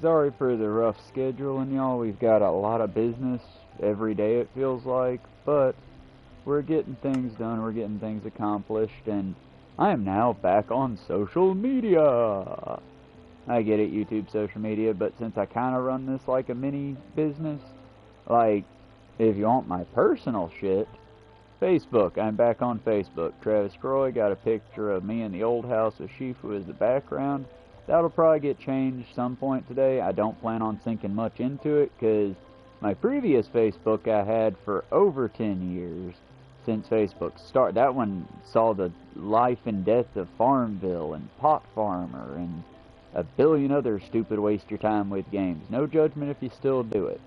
Sorry for the rough scheduling, y'all. We've got a lot of business every day, it feels like, but we're getting things done, we're getting things accomplished, and I am now back on social media. I get it, YouTube social media, but since I kind of run this like a mini business, like, if you want my personal shit, Facebook. I'm back on Facebook. Travis Croy got a picture of me in the old house with Shifu as the background. That'll probably get changed some point today. I don't plan on sinking much into it, because my previous Facebook I had for over 10 years, since Facebook started. That one saw the life and death of Farmville and Pot Farmer and a billion other stupid waste your time with games. No judgment if you still do it.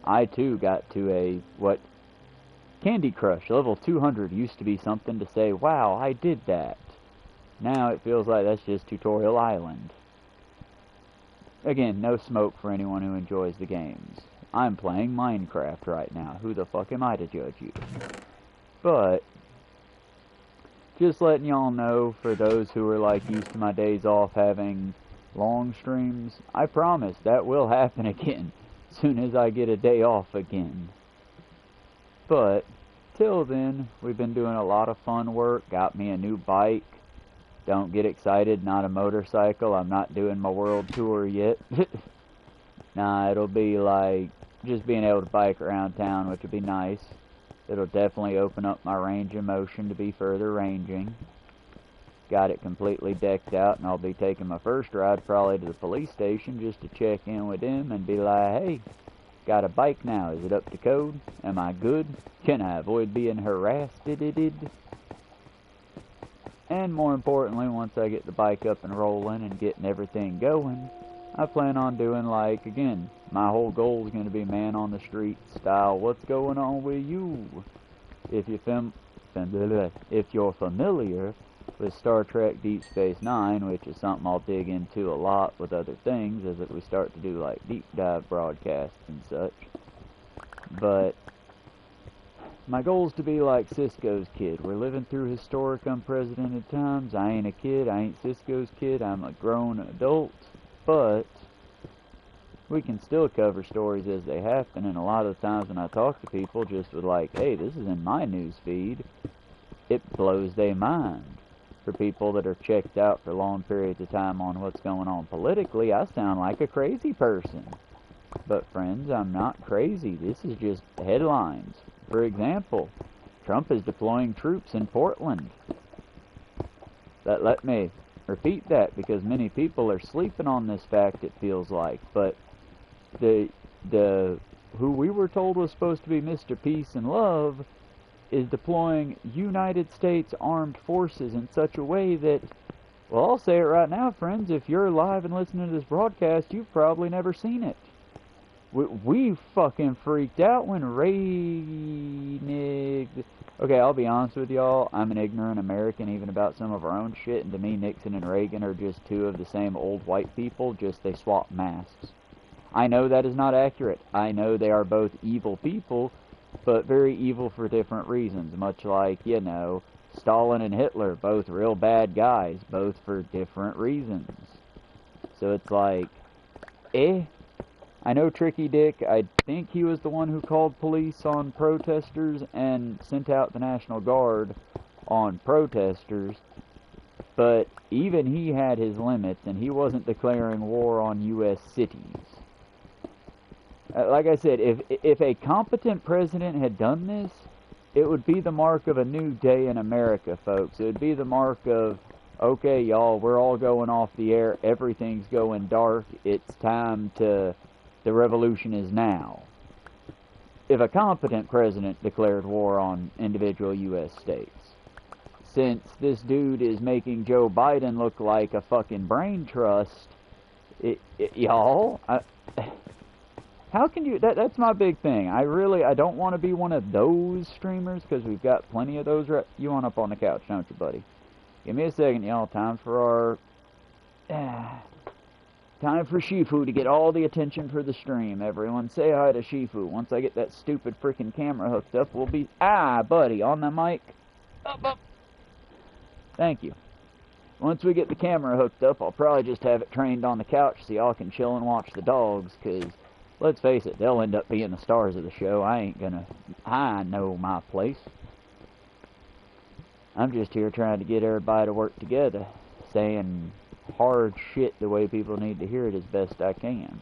I too got to Candy Crush level 200 used to be something to say, wow, I did that. Now it feels like that's just Tutorial Island. Again, no smoke for anyone who enjoys the games. I'm playing Minecraft right now. Who the fuck am I to judge you? But, just letting y'all know, for those who are like used to my days off having long streams, I promise that will happen again as soon as I get a day off again. But, till then, we've been doing a lot of fun work. Got me a new bike. Don't get excited, not a motorcycle. I'm not doing my world tour yet. Nah, it'll be like just being able to bike around town, which would be nice. It'll definitely open up my range of motion to be further ranging. Got it completely decked out, and I'll be taking my first ride probably to the police station just to check in with them and be like, hey, got a bike now. Is it up to code? Am I good? Can I avoid being harassed? And more importantly, once I get the bike up and rolling and getting everything going, I plan on doing, like, again, my whole goal is going to be man on the street style. What's going on with you? If you're familiar with Star Trek Deep Space Nine, which is something I'll dig into a lot with other things as we start to do like deep dive broadcasts and such. But my goal is to be like Cisco's kid. We're living through historic, unprecedented times. I ain't a kid. I ain't Cisco's kid. I'm a grown adult. But we can still cover stories as they happen. And a lot of the times when I talk to people just with like, hey, this is in my news feed, it blows their mind. For people that are checked out for long periods of time on what's going on politically, I sound like a crazy person. But friends, I'm not crazy. This is just headlines. For example, Trump is deploying troops in Portland. Let me repeat that, because many people are sleeping on this fact, it feels like. But the who we were told was supposed to be Mr. Peace and Love is deploying United States Armed Forces in such a way that, well, I'll say it right now, friends, if you're live and listening to this broadcast, you've probably never seen it. We fucking freaked out when okay, I'll be honest with y'all, I'm an ignorant American even about some of our own shit, and to me, Nixon and Reagan are just two of the same old white people, just they swap masks. I know that is not accurate. I know they are both evil people, but very evil for different reasons, much like, you know, Stalin and Hitler, both real bad guys, both for different reasons. So it's like, I know Tricky Dick, I think he was the one who called police on protesters and sent out the National Guard on protesters, but even he had his limits, and he wasn't declaring war on U.S. cities. Like I said, if a competent president had done this, it would be the mark of a new day in America, folks. It would be the mark of, okay, y'all, we're all going off the air, everything's going dark, it's time to... the revolution is now. If a competent president declared war on individual U.S. states. Since this dude is making Joe Biden look like a fucking brain trust, y'all, how can you... That's my big thing. I don't want to be one of those streamers, because we've got plenty of those. You want up on the couch, don't you, buddy? Give me a second, y'all. Time for Shifu to get all the attention for the stream. Everyone say hi to Shifu. Once I get that stupid freaking camera hooked up, we'll be... buddy, on the mic. Up. Thank you. Once we get the camera hooked up, I'll probably just have it trained on the couch so y'all can chill and watch the dogs, because, let's face it, they'll end up being the stars of the show. I know my place. I'm just here trying to get everybody to work together, saying hard shit the way people need to hear it as best I can.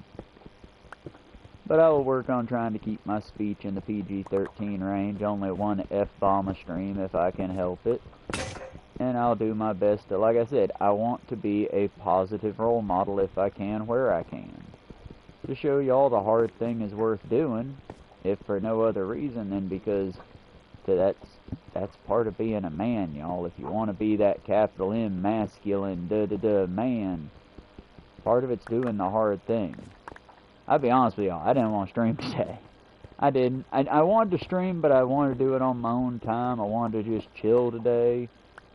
But I will work on trying to keep my speech in the PG-13 range, only one F-bomb a stream if I can help it. And I'll do my best to, like I said, I want to be a positive role model if I can, where I can. To show y'all the hard thing is worth doing, if for no other reason than because that's part of being a man, y'all. If you want to be that capital M, masculine, man, part of it's doing the hard thing. I'll be honest with y'all, I didn't want to stream today. I didn't. I wanted to stream, but I wanted to do it on my own time. I wanted to just chill today.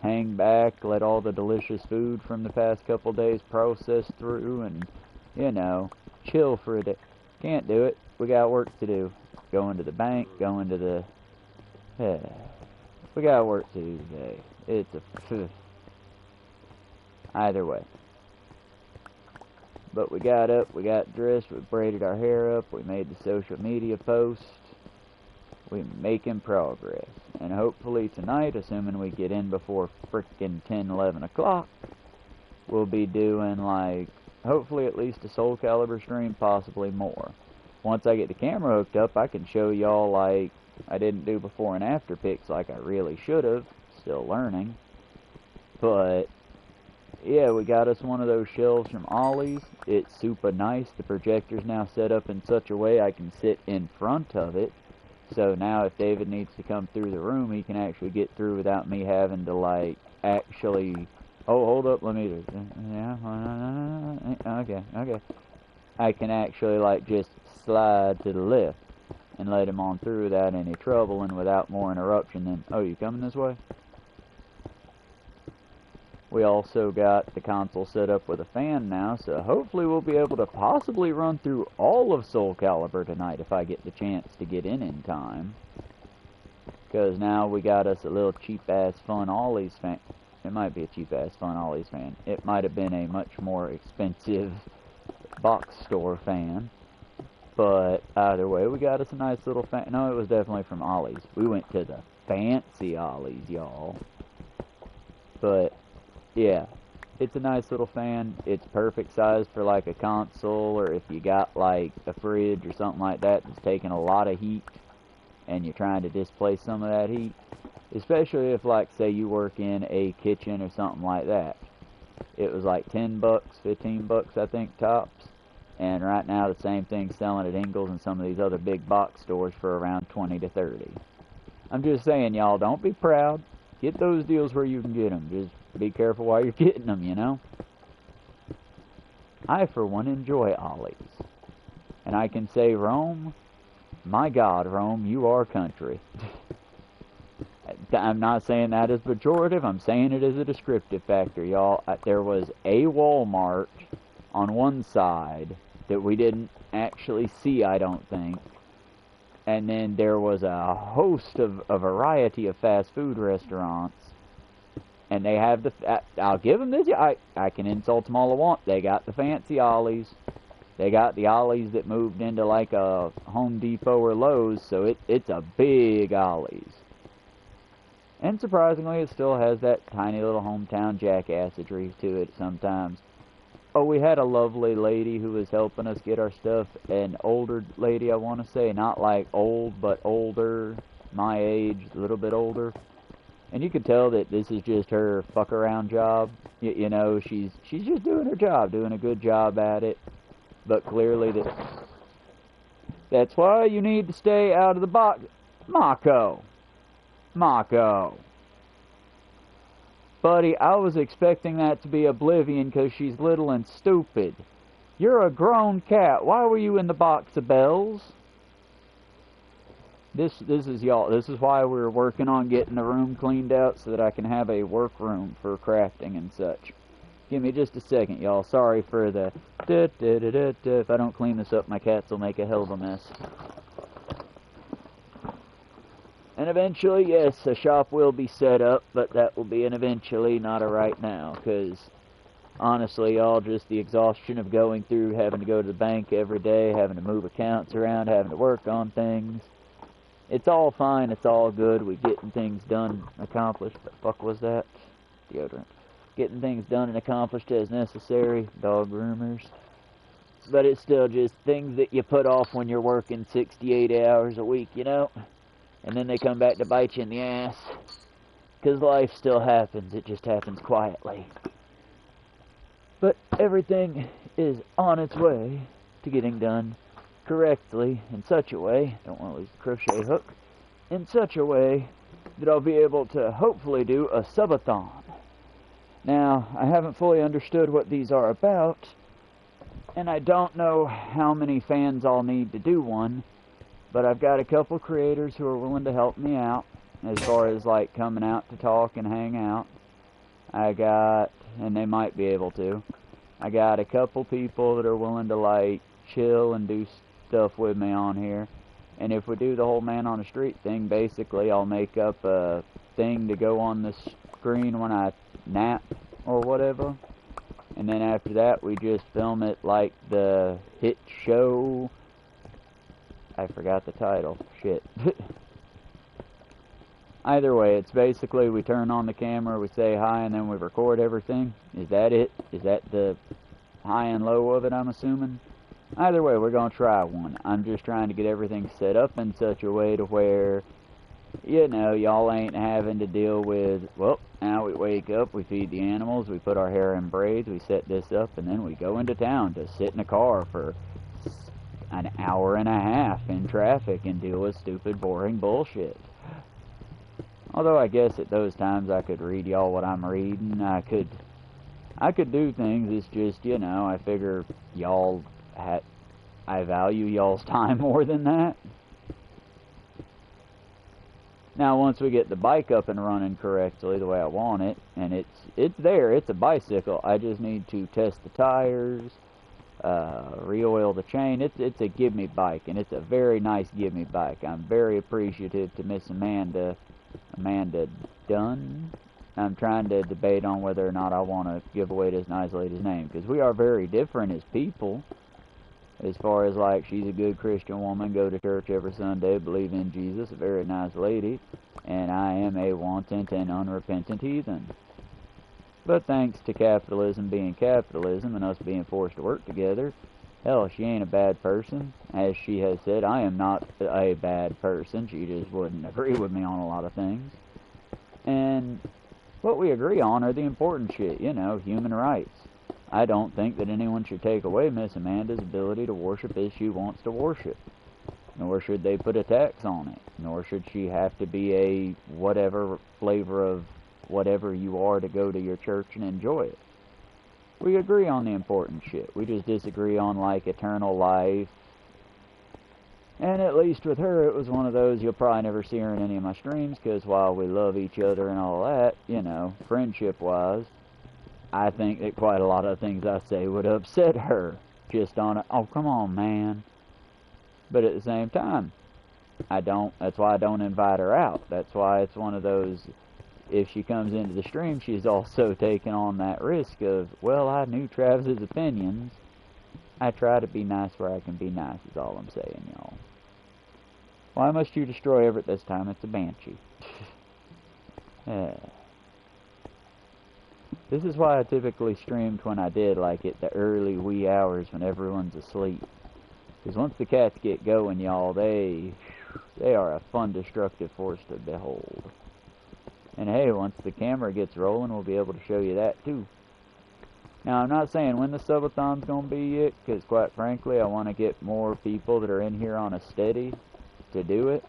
Hang back, let all the delicious food from the past couple days process through, and, you know, chill for a day. Can't do it. We got work to do. Going to the bank, going to the... we got work to do today. It's a... Either way. But we got up, we got dressed, we braided our hair up, we made the social media post. We're making progress. And hopefully tonight, assuming we get in before frickin' 10, 11 o'clock, we'll be doing, like, hopefully at least a Soul Calibur stream, possibly more. Once I get the camera hooked up, I can show y'all, like, I didn't do before and after pics like I really should have. Still learning. But, yeah, we got us one of those shelves from Ollie's. It's super nice. The projector's now set up in such a way I can sit in front of it. So now if David needs to come through the room, he can actually get through without me having to, like, actually... Oh, hold up, let me... Yeah, okay. I can actually, like, just slide to the left and let him on through without any trouble and without more interruption than... Oh, you coming this way? We also got the console set up with a fan now, so hopefully we'll be able to possibly run through all of Soul Calibur tonight if I get the chance to get in time. Because now we got us a little cheap-ass Fun Ollie's fan. It might be a cheap-ass Fun Ollie's fan. It might have been a much more expensive box store fan. But either way, we got us a nice little fan. No, it was definitely from Ollie's. We went to the fancy Ollie's, y'all. But... yeah, it's a nice little fan. It's perfect size for like a console, or if you got like a fridge or something like that that's taking a lot of heat and you're trying to displace some of that heat. Especially if, like, say you work in a kitchen or something like that. It was like 10 bucks, 15 bucks I think tops. And right now the same thing's selling at Ingles and some of these other big box stores for around 20 to 30. I'm just saying, y'all, don't be proud. Get those deals where you can get them. Just be careful while you're getting them, you know? I, for one, enjoy Ollie's. And I can say, Rome, my God, Rome, you are country. I'm not saying that as pejorative. I'm saying it as a descriptive factor, y'all. There was a Walmart on one side that we didn't actually see, I don't think. And then there was a host of a variety of fast food restaurants. And they have the... I'll give them this. I can insult them all I want. They got the fancy Ollie's. They got the Ollie's that moved into like a Home Depot or Lowe's. So it's a big Ollie's. And surprisingly, it still has that tiny little hometown jackassery to it sometimes. Oh, we had a lovely lady who was helping us get our stuff. An older lady, I want to say. Not like old, but older. My age, a little bit older. And you could tell that this is just her fuck-around job. You know, she's just doing her job, doing a good job at it. But clearly that's why you need to stay out of the box. Mako. Buddy, I was expecting that to be Oblivion because she's little and stupid. You're a grown cat. Why were you in the box of bells? This is y'all. This is why we're working on getting the room cleaned out so that I can have a workroom for crafting and such. Give me just a second, y'all. Sorry for the If I don't clean this up, my cats will make a hell of a mess. And And eventually, yes, a shop will be set up, but that will be an eventually, not a right now, because honestly, all just the exhaustion of going through, having to go to the bank every day, having to move accounts around, having to work on things. It's all fine, it's all good, we're getting things done, accomplished. The fuck was that? Deodorant. Getting things done and accomplished as necessary, dog groomers. But it's still just things that you put off when you're working 68 hours a week, you know? And then they come back to bite you in the ass. Because life still happens, it just happens quietly. But everything is on its way to getting done correctly in such a way, don't want to lose the crochet hook, in such a way that I'll be able to hopefully do a subathon. Now, I haven't fully understood what these are about, and I don't know how many fans I'll need to do one, but I've got a couple creators who are willing to help me out as far as like coming out to talk and hang out. And they might be able to. I got a couple people that are willing to like chill and do stuff with me on here. And if we do the whole man on the street thing, basically I'll make up a thing to go on the screen when I nap or whatever. And then after that we just film it like the hit show. I forgot the title. Shit. Either way, it's basically we turn on the camera, we say hi, and then we record everything. Is that it? Is that the high and low of it, I'm assuming? Either way, we're going to try one. I'm just trying to get everything set up in such a way to where, you know, y'all ain't having to deal with, well, now we wake up, we feed the animals, we put our hair in braids, we set this up, and then we go into town to sit in a car for an hour and a half in traffic and deal with stupid, boring bullshit. Although I guess at those times I could read y'all what I'm reading. I could do things. It's just, you know, I figure I value y'all's time more than that. Now, once we get the bike up and running correctly the way I want it, and it's there, it's a bicycle. I just need to test the tires, re-oil the chain. It's a gimme bike, and it's a very nice gimme bike. I'm very appreciative to Miss Amanda Dunn. I'm trying to debate on whether or not I want to give away this nice lady's name, because we are very different as people. As far as like, she's a good Christian woman, go to church every Sunday, believe in Jesus, a very nice lady, and I am a wanton and unrepentant heathen. But thanks to capitalism being capitalism and us being forced to work together, hell, she ain't a bad person. As she has said, I am not a bad person. She just wouldn't agree with me on a lot of things. And what we agree on are the important shit, you know, human rights. I don't think that anyone should take away Miss Amanda's ability to worship as she wants to worship. Nor should they put a tax on it. Nor should she have to be a whatever flavor of whatever you are to go to your church and enjoy it. We agree on the important shit. We just disagree on, like, eternal life. And at least with her, it was one of those, you'll probably never see her in any of my streams, because while we love each other and all that, you know, friendship-wise, I think that quite a lot of things I say would upset her. Just on a, oh, come on, man. But at the same time, that's why I don't invite her out. That's why it's one of those, if she comes into the stream, she's also taking on that risk of, well, I knew Travis's opinions. I try to be nice where I can be nice, is all I'm saying, y'all. Why must you destroy Everett this time? It's a banshee. This is why I typically streamed when I did, like at the early wee hours when everyone's asleep. Because once the cats get going, y'all, they are a fun, destructive force to behold. And hey, once the camera gets rolling, we'll be able to show you that too. Now, I'm not saying when the subathon's going to be yet, because quite frankly, I want to get more people that are in here on a steady to do it.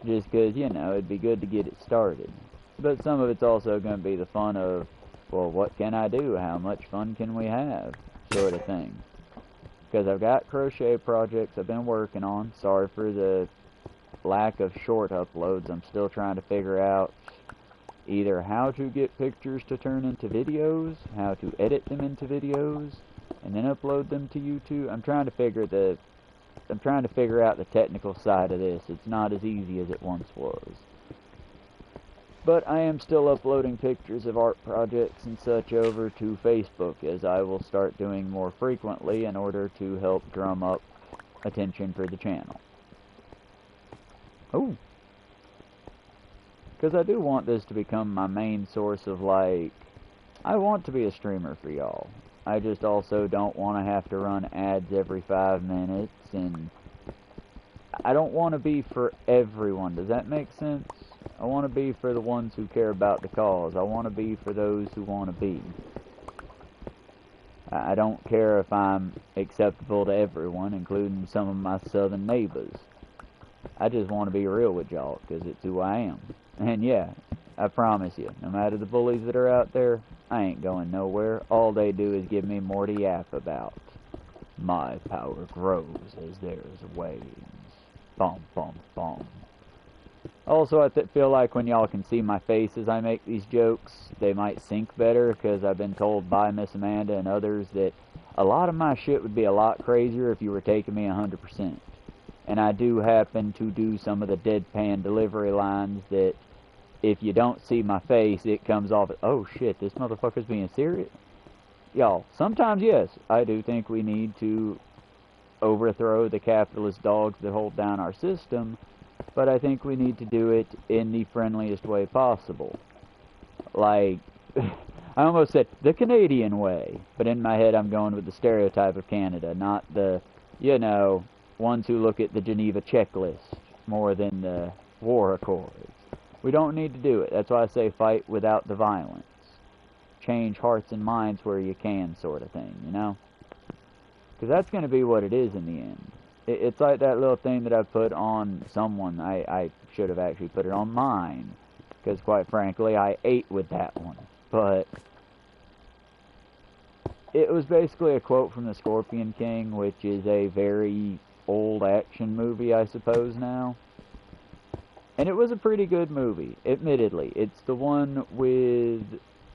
Just because, you know, it'd be good to get it started. But some of it's also going to be the fun of, well, what can I do? How much fun can we have? Sort of thing. Because I've got crochet projects I've been working on. Sorry for the lack of short uploads. I'm still trying to figure out either how to get pictures to turn into videos, how to edit them into videos, and then upload them to YouTube. I'm trying to figure the I'm trying to figure out the technical side of this. It's not as easy as it once was. But I am still uploading pictures of art projects and such over to Facebook, as I will start doing more frequently in order to help drum up attention for the channel. Oh! Because I do want this to become my main source of, like, I want to be a streamer for y'all. I just also don't want to have to run ads every 5 minutes, and I don't want to be for everyone. Does that make sense? I want to be for the ones who care about the cause. I want to be for those who want to be. I don't care if I'm acceptable to everyone, including some of my southern neighbors. I just want to be real with y'all, because it's who I am. And yeah, I promise you, no matter the bullies that are out there, I ain't going nowhere. All they do is give me more to yap about. My power grows as theirs wanes. Bum, bum, bum. Also, I feel like when y'all can see my face as I make these jokes, they might sink better, because I've been told by Miss Amanda and others that a lot of my shit would be a lot crazier if you were taking me 100%. And I do happen to do some of the deadpan delivery lines that, if you don't see my face, it comes off as, oh shit, this motherfucker's being serious. Y'all, sometimes, yes, I do think we need to overthrow the capitalist dogs that hold down our system, but I think we need to do it in the friendliest way possible. Like, I almost said the Canadian way, but in my head I'm going with the stereotype of Canada, not the, you know, ones who look at the Geneva checklist more than the war accords. We don't need to do it. That's why I say fight without the violence. Change hearts and minds where you can, sort of thing, you know? Because that's going to be what it is in the end. It's like that little thing that I put on someone. I should have actually put it on mine, because quite frankly, I ate with that one. But it was basically a quote from the Scorpion King, which is a very old action movie, I suppose, now. And it was a pretty good movie, admittedly. It's the one with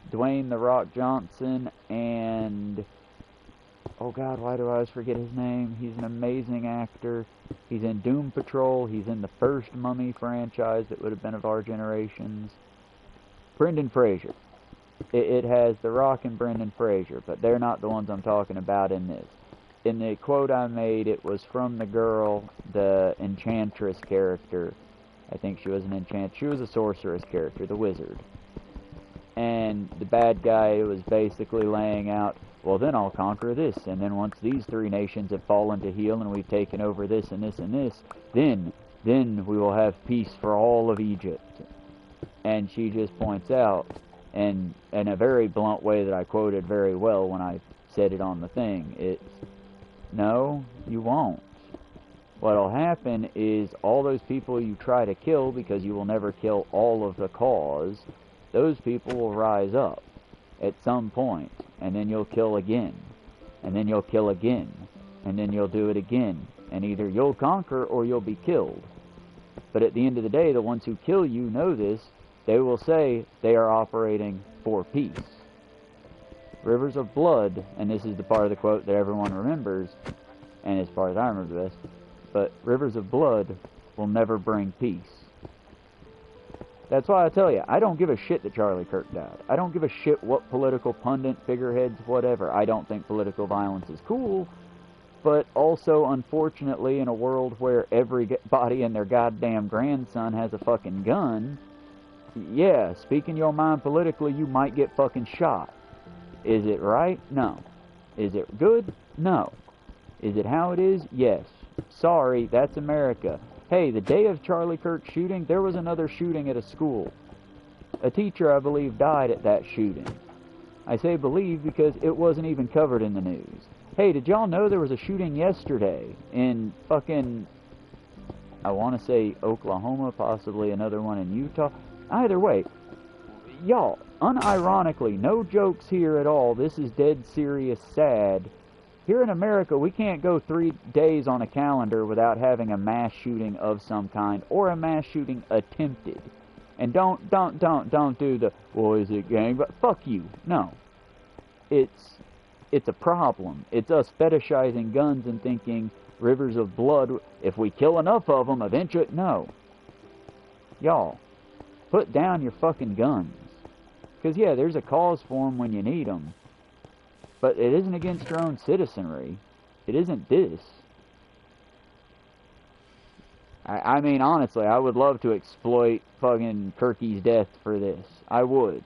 Dwayne "The Rock" Johnson and, oh god, why do I always forget his name? He's an amazing actor. He's in Doom Patrol. He's in the first Mummy franchise that would have been of our generations. Brendan Fraser. It has The Rock and Brendan Fraser, but they're not the ones I'm talking about in this. In the quote I made, it was from the girl, the Enchantress character. I think she was an enchant. She was a sorceress character, the wizard. And the bad guy was basically laying out, well, then I'll conquer this, and then once these 3 nations have fallen to heel and we've taken over this and this and this, then we will have peace for all of Egypt. And she just points out, and in a very blunt way that I quoted very well when I said it on the thing, it's, no, you won't. What'll happen is all those people you try to kill, because you will never kill all of the cause, those people will rise up at some point, and then you'll kill again, and then you'll kill again, and then you'll do it again, and either you'll conquer or you'll be killed. But at the end of the day, the ones who kill you know this. They will say they are operating for peace. Rivers of blood, and this is the part of the quote that everyone remembers, and as far as I remember the best, but rivers of blood will never bring peace. That's why I tell you, I don't give a shit that Charlie Kirk died. I don't give a shit what political pundit, figureheads, whatever. I don't think political violence is cool, but also, unfortunately, in a world where everybody and their goddamn grandson has a fucking gun, yeah, speaking your mind politically, you might get fucking shot. Is it right? No. Is it good? No. Is it how it is? Yes. Sorry, that's America. Hey, the day of Charlie Kirk's shooting, there was another shooting at a school. A teacher, I believe, died at that shooting. I say believe because it wasn't even covered in the news. Hey, did y'all know there was a shooting yesterday in fucking, I want to say Oklahoma, possibly another one in Utah? Either way, y'all, unironically, no jokes here at all, this is dead serious sad. Here in America, we can't go 3 days on a calendar without having a mass shooting of some kind, or a mass shooting attempted. And don't do the, well, is it gang? But fuck you. No. It's a problem. It's us fetishizing guns and thinking rivers of blood. If we kill enough of them, eventually... No. Y'all, put down your fucking guns. Because, yeah, there's a cause for them when you need them. But it isn't against your own citizenry. It isn't this. I mean, honestly, I would love to exploit fucking Kirky's death for this. I would.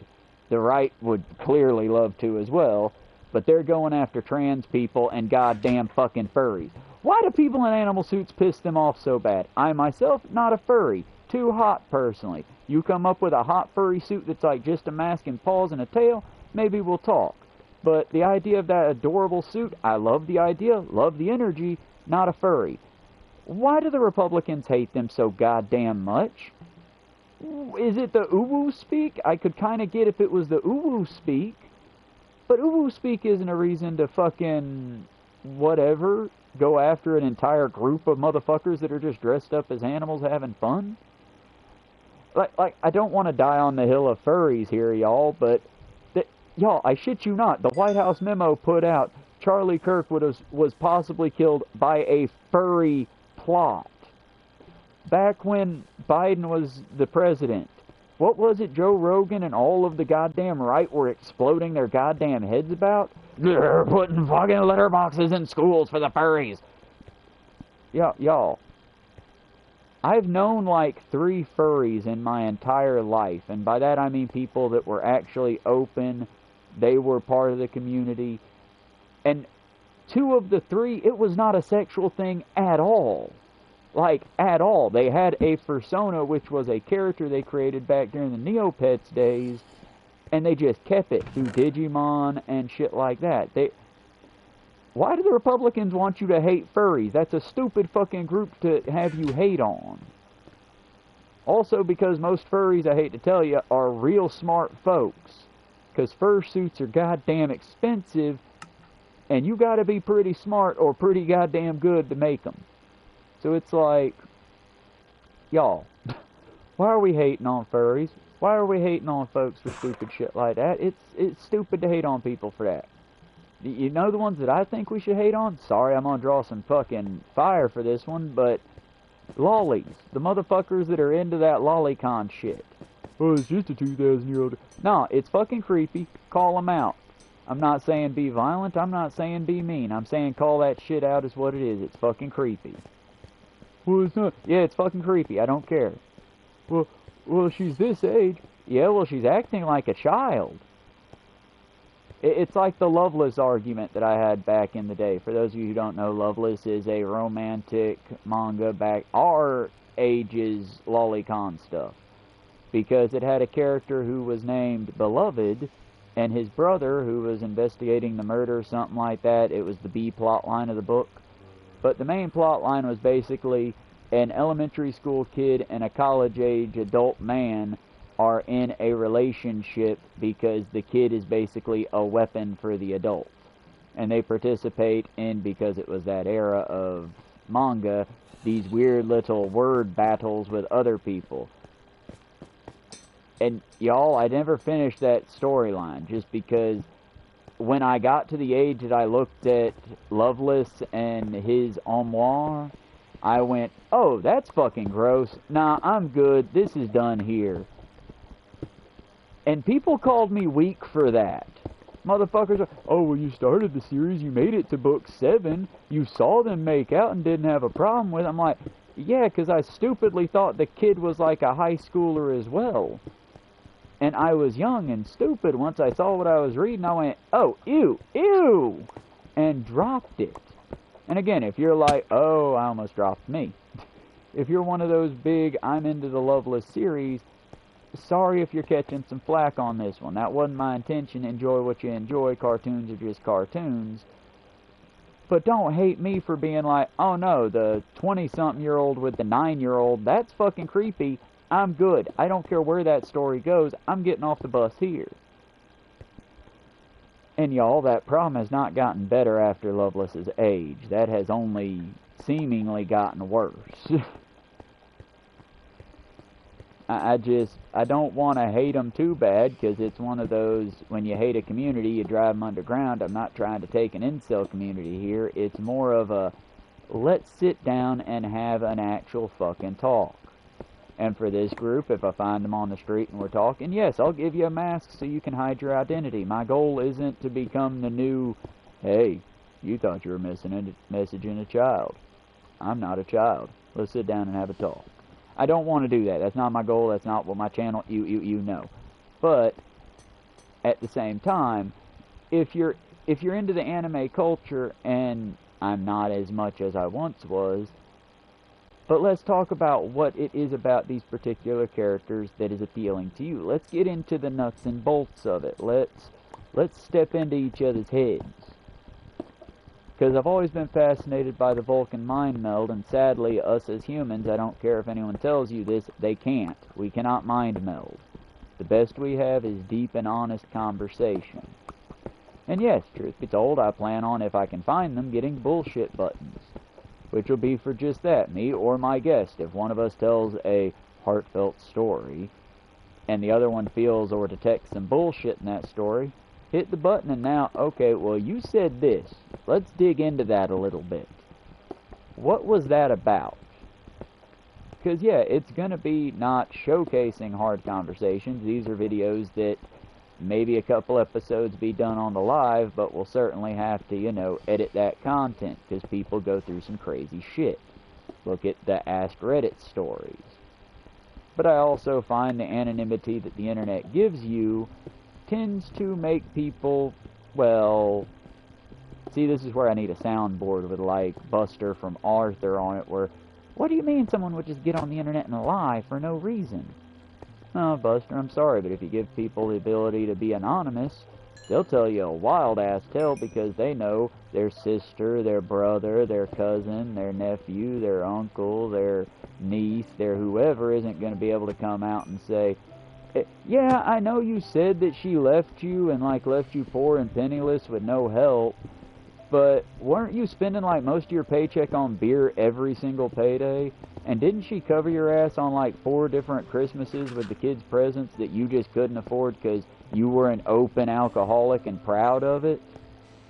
The right would clearly love to as well. But they're going after trans people and goddamn fucking furries. Why do people in animal suits piss them off so bad? I myself, not a furry. Too hot, personally. You come up with a hot furry suit that's like just a mask and paws and a tail, maybe we'll talk. But the idea of that adorable suit, I love the idea, love the energy, not a furry. Why do the Republicans hate them so goddamn much? Is it the uwu speak? I could kind of get if it was the uwu speak. But uwu speak isn't a reason to fucking whatever go after an entire group of motherfuckers that are just dressed up as animals having fun. Like I don't want to die on the hill of furries here, y'all, but y'all, I shit you not, the White House memo put out Charlie Kirk was possibly killed by a furry plot. Back when Biden was the president, what was it Joe Rogan and all of the goddamn right were exploding their goddamn heads about? They're putting fucking letterboxes in schools for the furries. Y'all, I've known like 3 furries in my entire life, and by that I mean people that were actually open, they were part of the community, and 2 of the 3, it was not a sexual thing at all. Like, at all. They had a fursona, which was a character they created back during the Neopets days, and they just kept it through Digimon and shit like that. Why do the Republicans want you to hate furries? That's a stupid fucking group to have you hate on. Also, because most furries, I hate to tell you, are real smart folks. Because fursuits are goddamn expensive, and you gotta be pretty smart or pretty goddamn good to make them. So it's like, y'all, why are we hating on furries? Why are we hating on folks for stupid shit like that? It's stupid to hate on people for that. You know the ones that I think we should hate on? Sorry, I'm gonna draw some fucking fire for this one, but lollies. The motherfuckers that are into that lolicon shit. Oh, it's just a 2,000-year-old. No, it's fucking creepy. Call them out. I'm not saying be violent. I'm not saying be mean. I'm saying call that shit out as what it is. It's fucking creepy. Well, it's not. Yeah, it's fucking creepy. I don't care. Well, she's this age. Yeah, well, she's acting like a child. It's like the Loveless argument that I had back in the day. For those of you who don't know, Loveless is a romantic manga back our age's lolicon stuff. Because it had a character who was named Beloved, and his brother, who was investigating the murder or something like that. It was the B plot line of the book. But the main plot line was basically an elementary school kid and a college-age adult man are in a relationship because the kid is basically a weapon for the adult. And they participate in, because it was that era of manga, these weird little word battles with other people. And y'all, I never finished that storyline just because when I got to the age that I looked at Loveless and his armoire, I went, oh, that's fucking gross. Nah, I'm good. This is done here. And people called me weak for that. Motherfuckers are, oh, well, you started the series, you made it to book 7, you saw them make out and didn't have a problem with it. I'm like, yeah, because I stupidly thought the kid was like a high schooler as well. And I was young and stupid. Once I saw what I was reading, I went, oh, ew, ew, and dropped it. And again, if you're like, oh, I almost dropped me. If you're one of those big, I'm into the Loveless series, sorry if you're catching some flack on this one. That wasn't my intention. Enjoy what you enjoy. Cartoons are just cartoons. But don't hate me for being like, oh no, the 20-something-year-old with the 9-year-old, that's fucking creepy. I'm good. I don't care where that story goes. I'm getting off the bus here. And y'all, that problem has not gotten better after Loveless's age. That has only seemingly gotten worse. I don't want to hate them too bad, because it's one of those, when you hate a community, you drive them underground. I'm not trying to take an incel community here. It's more of a, let's sit down and have an actual fucking talk. And for this group, if I find them on the street and we're talking, yes, I'll give you a mask so you can hide your identity. My goal isn't to become the new, hey, you thought you were messaging a child. I'm not a child. Let's sit down and have a talk. I don't want to do that. That's not my goal. That's not what my channel, you know. But at the same time, if you're into the anime culture, and I'm not as much as I once was, but let's talk about what it is about these particular characters that is appealing to you. Let's get into the nuts and bolts of it. Let's step into each other's heads. Because I've always been fascinated by the Vulcan mind meld, and sadly, us as humans, I don't care if anyone tells you this, they can't. We cannot mind meld. The best we have is deep and honest conversation. And yes, truth be told, I plan on, if I can find them, getting bullshit buttons. Which will be for just that, me or my guest. If one of us tells a heartfelt story, and the other one feels or detects some bullshit in that story, hit the button and now, okay, well, you said this. Let's dig into that a little bit. What was that about? Because, yeah, it's going to be not showcasing hard conversations. These are videos that maybe a couple episodes be done on the live, but we'll certainly have to, you know, edit that content because people go through some crazy shit. Look at the Ask Reddit stories. But I also find the anonymity that the internet gives you tends to make people, well, see, this is where I need a soundboard with, like, Buster from Arthur on it, where, what do you mean someone would just get on the internet and lie for no reason? Oh, Buster, I'm sorry, but if you give people the ability to be anonymous, they'll tell you a wild-ass tale because they know their sister, their brother, their cousin, their nephew, their uncle, their niece, their whoever isn't going to be able to come out and say, yeah, I know you said that she left you and, like, left you poor and penniless with no help, but weren't you spending, like, most of your paycheck on beer every single payday? And didn't she cover your ass on, like, 4 different Christmases with the kids' presents that you just couldn't afford because you were an open alcoholic and proud of it?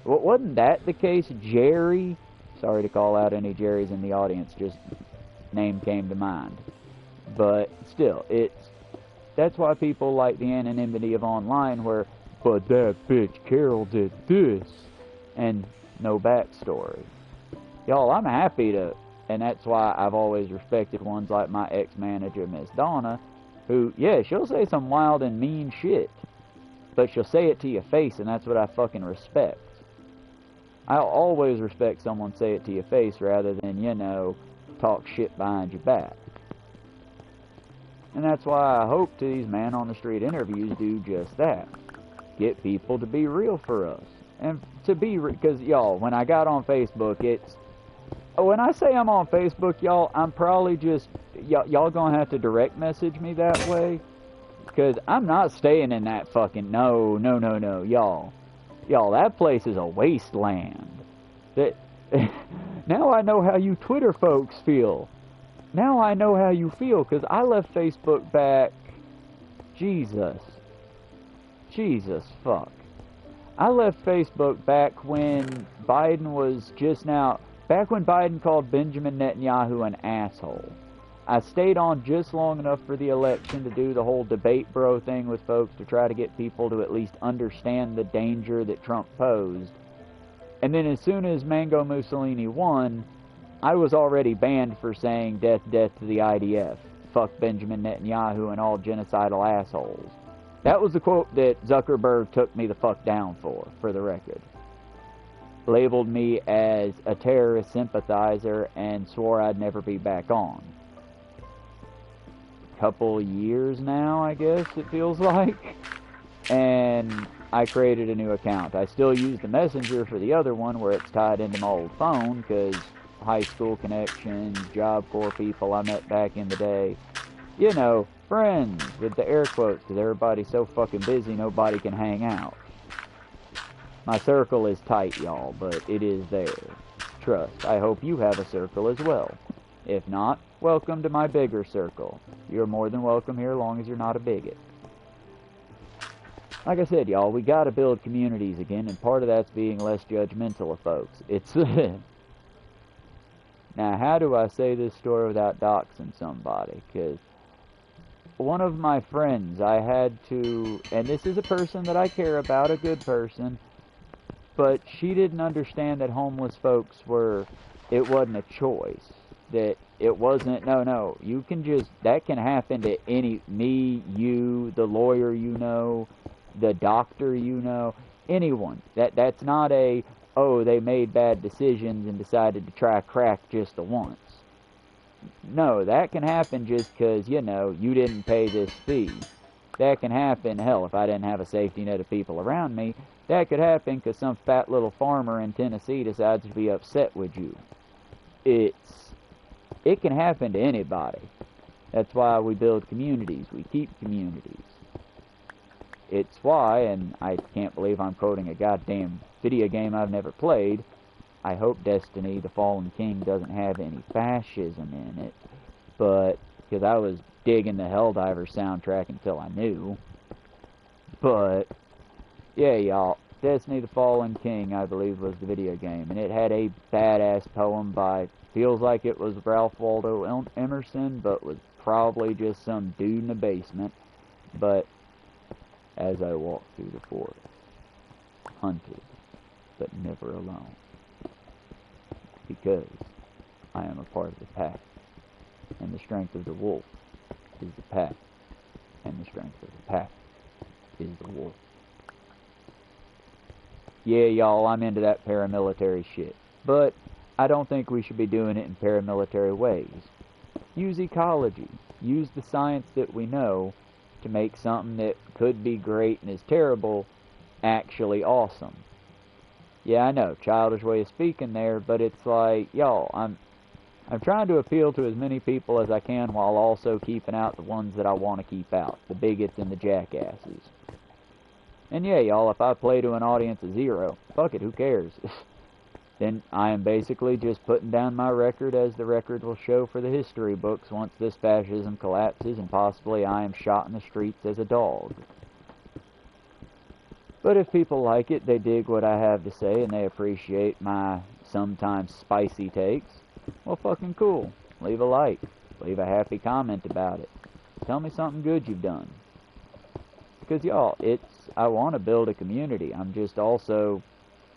Wasn't that the case, Jerry? Sorry to call out any Jerrys in the audience, just name came to mind. But still, that's why people like the anonymity of online where, but that bitch Carol did this, and no backstory. Y'all, I'm happy to, and that's why I've always respected ones like my ex-manager, Miss Donna, who, yeah, she'll say some wild and mean shit, but she'll say it to your face, and that's what I fucking respect. I'll always respect someone say it to your face rather than, you know, talk shit behind your back. And that's why I hope to these man-on-the-street interviews do just that. Get people to be real for us. And to be, because, y'all, when I got on Facebook, when I say I'm on Facebook, y'all, I'm probably just, y'all gonna have to direct message me that way. Because I'm not staying in that fucking, no, y'all. Y'all, that place is a wasteland. Now I know how you Twitter folks feel. Now I know how you feel, because I left Facebook back, Jesus fuck. I left Facebook back when Biden was back when Biden called Benjamin Netanyahu an asshole. I stayed on just long enough for the election to do the whole debate bro thing with folks to try to get people to at least understand the danger that Trump posed. And then as soon as Mango Mussolini won, I was already banned for saying death to the IDF. Fuck Benjamin Netanyahu and all genocidal assholes. That was the quote that Zuckerberg took me the fuck down for the record. Labeled me as a terrorist sympathizer and swore I'd never be back on. Couple years now, I guess it feels like. And I created a new account. I still use the Messenger for the other one where it's tied into my old phone because high school connections, Job Corps people I met back in the day. You know, friends with the air quotes because everybody's so fucking busy nobody can hang out. My circle is tight, y'all, but it is there. Trust, I hope you have a circle as well. If not, welcome to my bigger circle. You're more than welcome here as long as you're not a bigot. Like I said, y'all, we gotta build communities again, and part of that's being less judgmental of folks. It's Now, how do I say this story without doxing somebody? Because one of my friends, I had to, and this is a person that I care about, a good person, but she didn't understand that homeless folks were, it wasn't a choice. That it wasn't, no, you can just, that can happen to me, you, the lawyer you know, the doctor you know, anyone. That's not a, oh, they made bad decisions and decided to try crack just the once. No, that can happen just because, you know, you didn't pay this fee. That can happen, hell, if I didn't have a safety net of people around me, that could happen because some fat little farmer in Tennessee decides to be upset with you. It can happen to anybody. That's why we build communities. We keep communities. It's why, and I can't believe I'm quoting a goddamn video game I've never played, I hope Destiny, the Fallen King, doesn't have any fascism in it, but, because I was digging the Helldivers soundtrack until I knew, but, yeah, y'all, Destiny, the Fallen King, I believe, was the video game, and it had a badass poem by, feels like it was Ralph Waldo Emerson, but was probably just some dude in the basement, but, as I walked through the forest, hunted, but never alone. Because I am a part of the pack, and the strength of the wolf is the pack, and the strength of the pack is the wolf. Yeah, y'all, I'm into that paramilitary shit, but I don't think we should be doing it in paramilitary ways. Use ecology. Use the science that we know to make something that could be great and is terrible actually awesome. Yeah, I know, childish way of speaking there, but it's like, y'all, I'm trying to appeal to as many people as I can while also keeping out the ones that I want to keep out, the bigots and the jackasses. And yeah, y'all, if I play to an audience of 0, fuck it, who cares? Then I am basically just putting down my record as the record will show for the history books once this fascism collapses and possibly I am shot in the streets as a dog. But if people like it, they dig what I have to say, and they appreciate my sometimes spicy takes, well, fucking cool. Leave a like. Leave a happy comment about it. Tell me something good you've done. Because, y'all, I want to build a community. I'm just also,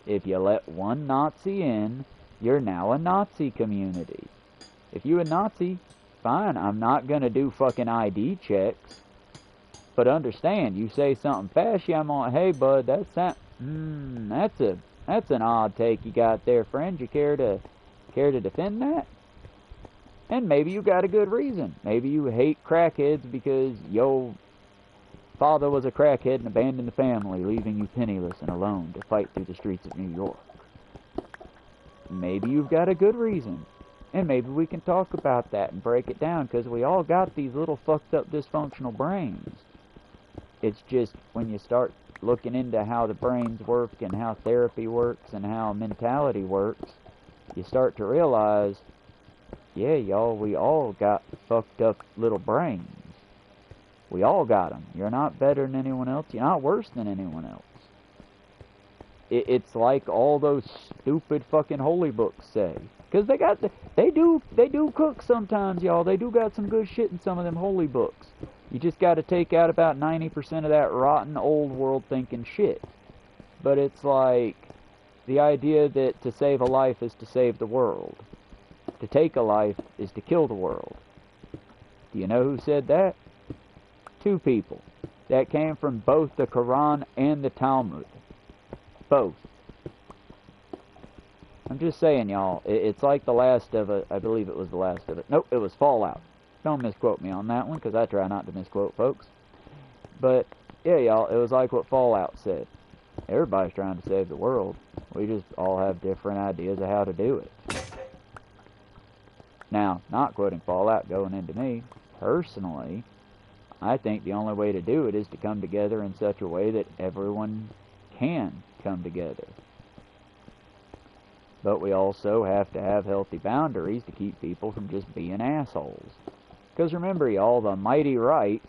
if you let one Nazi in, you're now a Nazi community. If you a Nazi, fine, I'm not going to do fucking ID checks. But understand, you say something fashy, I'm on, hey bud, that's an odd take you got there, friend. You care to defend that? And maybe you got a good reason. Maybe you hate crackheads because your father was a crackhead and abandoned the family, leaving you penniless and alone to fight through the streets of New York. Maybe you've got a good reason. And maybe we can talk about that and break it down, because we all got these little fucked up dysfunctional brains. It's just when you start looking into how the brains work and how therapy works and how mentality works, you start to realize, yeah, y'all, we all got fucked up little brains. We all got them. You're not better than anyone else. You're not worse than anyone else. It's like all those stupid fucking holy books say. Because they do cook sometimes, y'all. They do got some good shit in some of them holy books. You just got to take out about 90% of that rotten old world thinking shit. But it's like the idea that to save a life is to save the world. To take a life is to kill the world. Do you know who said that? 2 people. That came from both the Quran and the Talmud. Both. I'm just saying, y'all, it's like The Last of Us. I believe it was The Last of Us. Nope, it was Fallout. Don't misquote me on that one, because I try not to misquote folks. But, yeah, y'all, it was like what Fallout said. Everybody's trying to save the world. We just all have different ideas of how to do it. Now, not quoting Fallout going into me, personally, I think the only way to do it is to come together in such a way that everyone can come together. But we also have to have healthy boundaries to keep people from just being assholes. Because remember, y'all, the mighty right,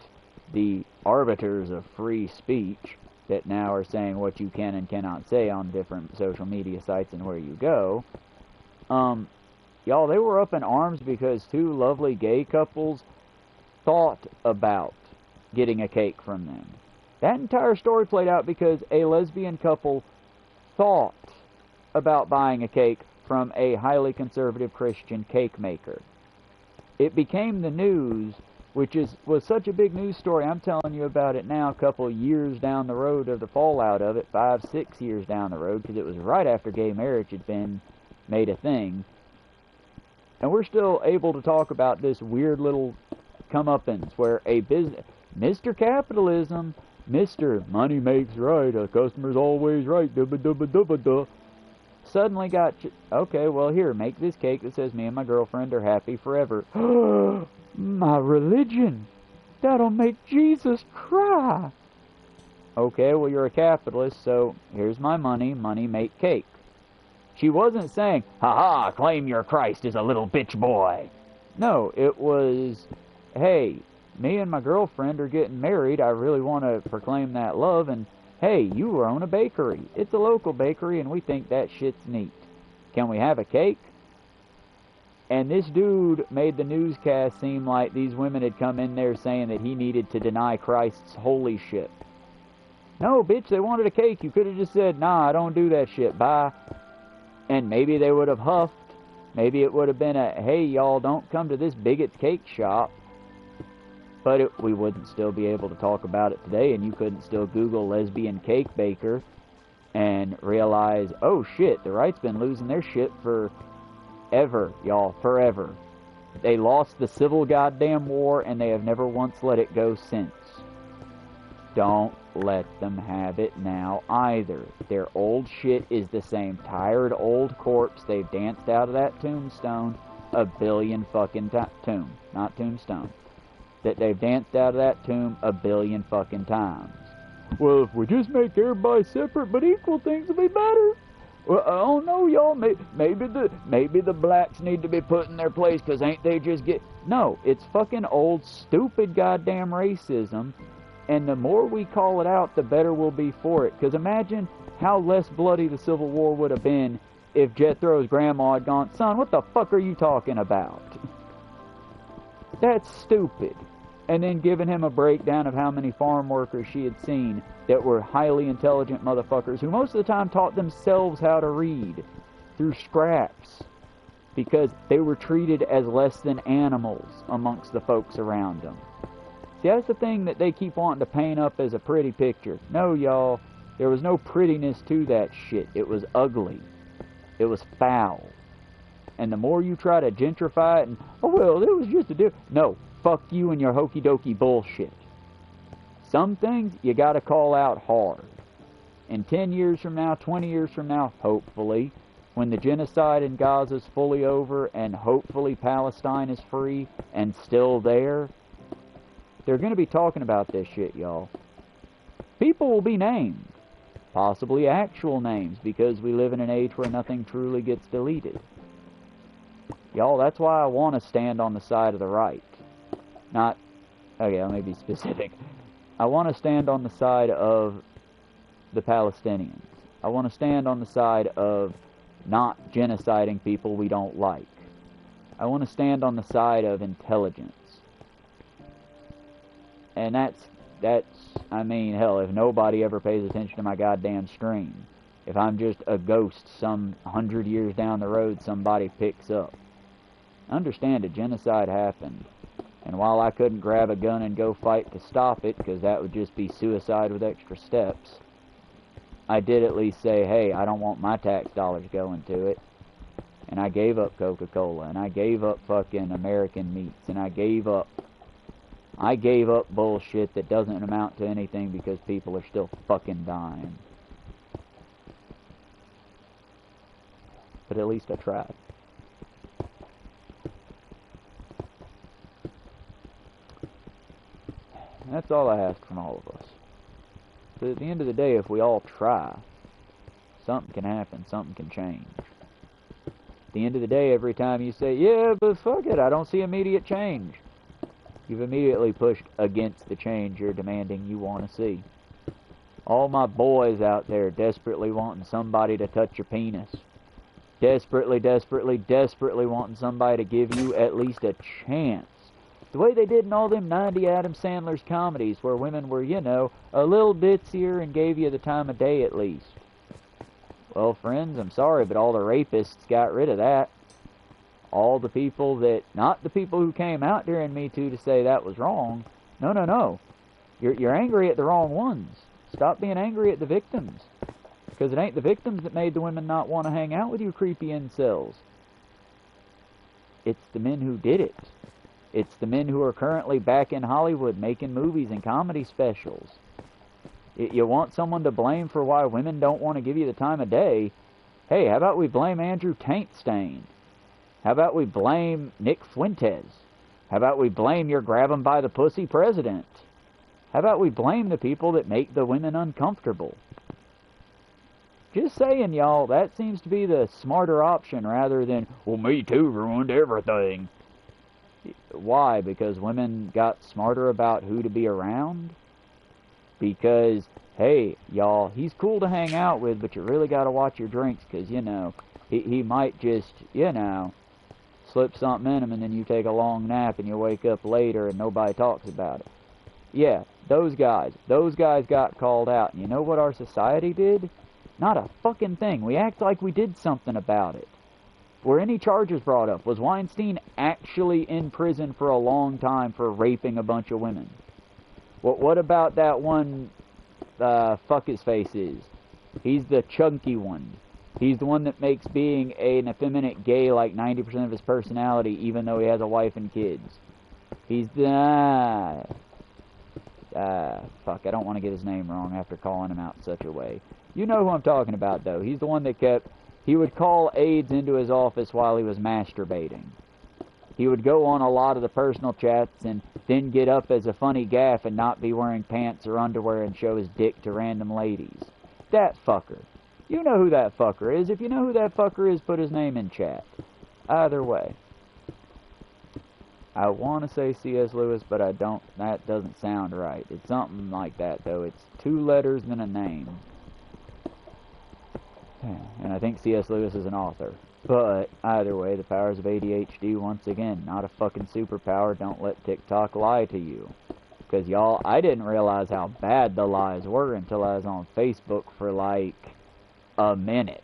the arbiters of free speech, that now are saying what you can and cannot say on different social media sites and where you go, Y'all, they were up in arms because two lovely gay couples thought about getting a cake from them. That entire story played out because a lesbian couple thought about buying a cake from a highly conservative Christian cake maker. It became the news, which was such a big news story. I'm telling you about it now a couple years down the road of the fallout of it, 5, 6 years down the road, because it was right after gay marriage had been made a thing. And we're still able to talk about this weird little comeuppance where a business, Mr. Capitalism, Mr. Money makes right, a customer's always right, dubba, suddenly got, okay, well, here, make this cake that says me and my girlfriend are happy forever. My religion, that'll make Jesus cry. Okay, well, you're a capitalist, so here's my money, make cake. She wasn't saying, ha-ha, claim your Christ is a little bitch boy. No, it was, hey, me and my girlfriend are getting married, I really want to proclaim that love, and hey, you own a bakery. It's a local bakery, and we think that shit's neat. Can we have a cake? And this dude made the newscast seem like these women had come in there saying that he needed to deny Christ's holy shit. No, bitch, they wanted a cake. You could have just said, nah, I don't do that shit, bye. And maybe they would have huffed. Maybe it would have been a, hey, y'all, don't come to this bigot's cake shop. But we wouldn't still be able to talk about it today, and you couldn't still Google lesbian cake baker and realize, oh shit, the right's been losing their shit forever, y'all, forever. They lost the civil goddamn war, and they have never once let it go since. Don't let them have it now either. Their old shit is the same tired old corpse they've danced out of that tombstone a billion fucking tomb, not tombstone. That they've danced out of that tomb a billion fucking times. Well, if we just make everybody separate but equal, things will be better. Well, I don't know, y'all. Maybe the blacks need to be put in their place, because ain't they just get... No, it's fucking old, stupid goddamn racism, and the more we call it out, the better we'll be for it. Because imagine how less bloody the Civil War would have been if Jethro's grandma had gone, son, what the fuck are you talking about? That's stupid. And then giving him a breakdown of how many farm workers she had seen that were highly intelligent motherfuckers who most of the time taught themselves how to read through scraps because they were treated as less than animals amongst the folks around them. See, that's the thing that they keep wanting to paint up as a pretty picture. No, y'all, there was no prettiness to that shit. It was ugly. It was foul. And the more you try to gentrify it and, oh, well, it was just a deal. No, fuck you and your hokey dokey bullshit. Some things you gotta call out hard. And 10 years from now, 20 years from now, hopefully, when the genocide in Gaza is fully over and hopefully Palestine is free and still there, they're gonna be talking about this shit, y'all. People will be named. Possibly actual names, because we live in an age where nothing truly gets deleted. Y'all, that's why I want to stand on the side of the right. Not, okay, let me be specific. I want to stand on the side of the Palestinians. I want to stand on the side of not genociding people we don't like. I want to stand on the side of intelligence. And that's, I mean, hell, if nobody ever pays attention to my goddamn stream, if I'm just a ghost some 100 years down the road somebody picks up. Understand a genocide happened, and while I couldn't grab a gun and go fight to stop it, because that would just be suicide with extra steps, I did at least say, hey, I don't want my tax dollars going to it. And I gave up Coca-Cola, and I gave up fucking American meats, and I gave up bullshit that doesn't amount to anything because people are still fucking dying. But at least I tried. And that's all I ask from all of us. But at the end of the day, if we all try, something can happen, something can change. At the end of the day, every time you say, yeah, but fuck it, I don't see immediate change, you've immediately pushed against the change you're demanding you want to see. All my boys out there desperately wanting somebody to touch your penis. desperately, desperately, desperately wanting somebody to give you at least a chance. The way they did in all them 90 Adam Sandler's comedies where women were, you know, a little ditzier and gave you the time of day at least. Well, friends, I'm sorry, but all the rapists got rid of that. All the people that, not the people who came out during Me Too to say that was wrong. No, no, no. You're angry at the wrong ones. Stop being angry at the victims. Because it ain't the victims that made the women not want to hang out with you creepy incels. It's the men who did it. It's the men who are currently back in Hollywood making movies and comedy specials. You want someone to blame for why women don't want to give you the time of day? Hey, how about we blame Andrew Taintstain? How about we blame Nick Fuentes? How about we blame your grab-him-by-the-pussy president? How about we blame the people that make the women uncomfortable? Just saying, y'all, that seems to be the smarter option rather than, well, Me Too ruined everything. Why? Because women got smarter about who to be around? Because, hey, y'all, he's cool to hang out with, but you really got to watch your drinks because, you know, he might just, you know, slip something in him and then you take a long nap and you wake up later and nobody talks about it. Yeah, those guys got called out. And you know what our society did? Not a fucking thing. We act like we did something about it. Were any charges brought up? Was Weinstein actually in prison for a long time for raping a bunch of women? What about that one, fuck his face is? He's the chunky one. He's the one that makes being an effeminate gay like 90% of his personality, even though he has a wife and kids. He's the... fuck, I don't want to get his name wrong after calling him out in such a way. You know who I'm talking about, though. He's the one that he would call aides into his office while he was masturbating. He would go on a lot of the personal chats and then get up as a funny gaff and not be wearing pants or underwear and show his dick to random ladies. That fucker. You know who that fucker is. If you know who that fucker is, put his name in chat. Either way. I want to say C.S. Lewis, but I don't. That doesn't sound right. It's something like that, though. It's 2 letters and a name. And I think C.S. Lewis is an author. But, either way, the powers of ADHD, once again, not a fucking superpower. Don't let TikTok lie to you. Because, y'all, I didn't realize how bad the lies were until I was on Facebook for, like, a minute.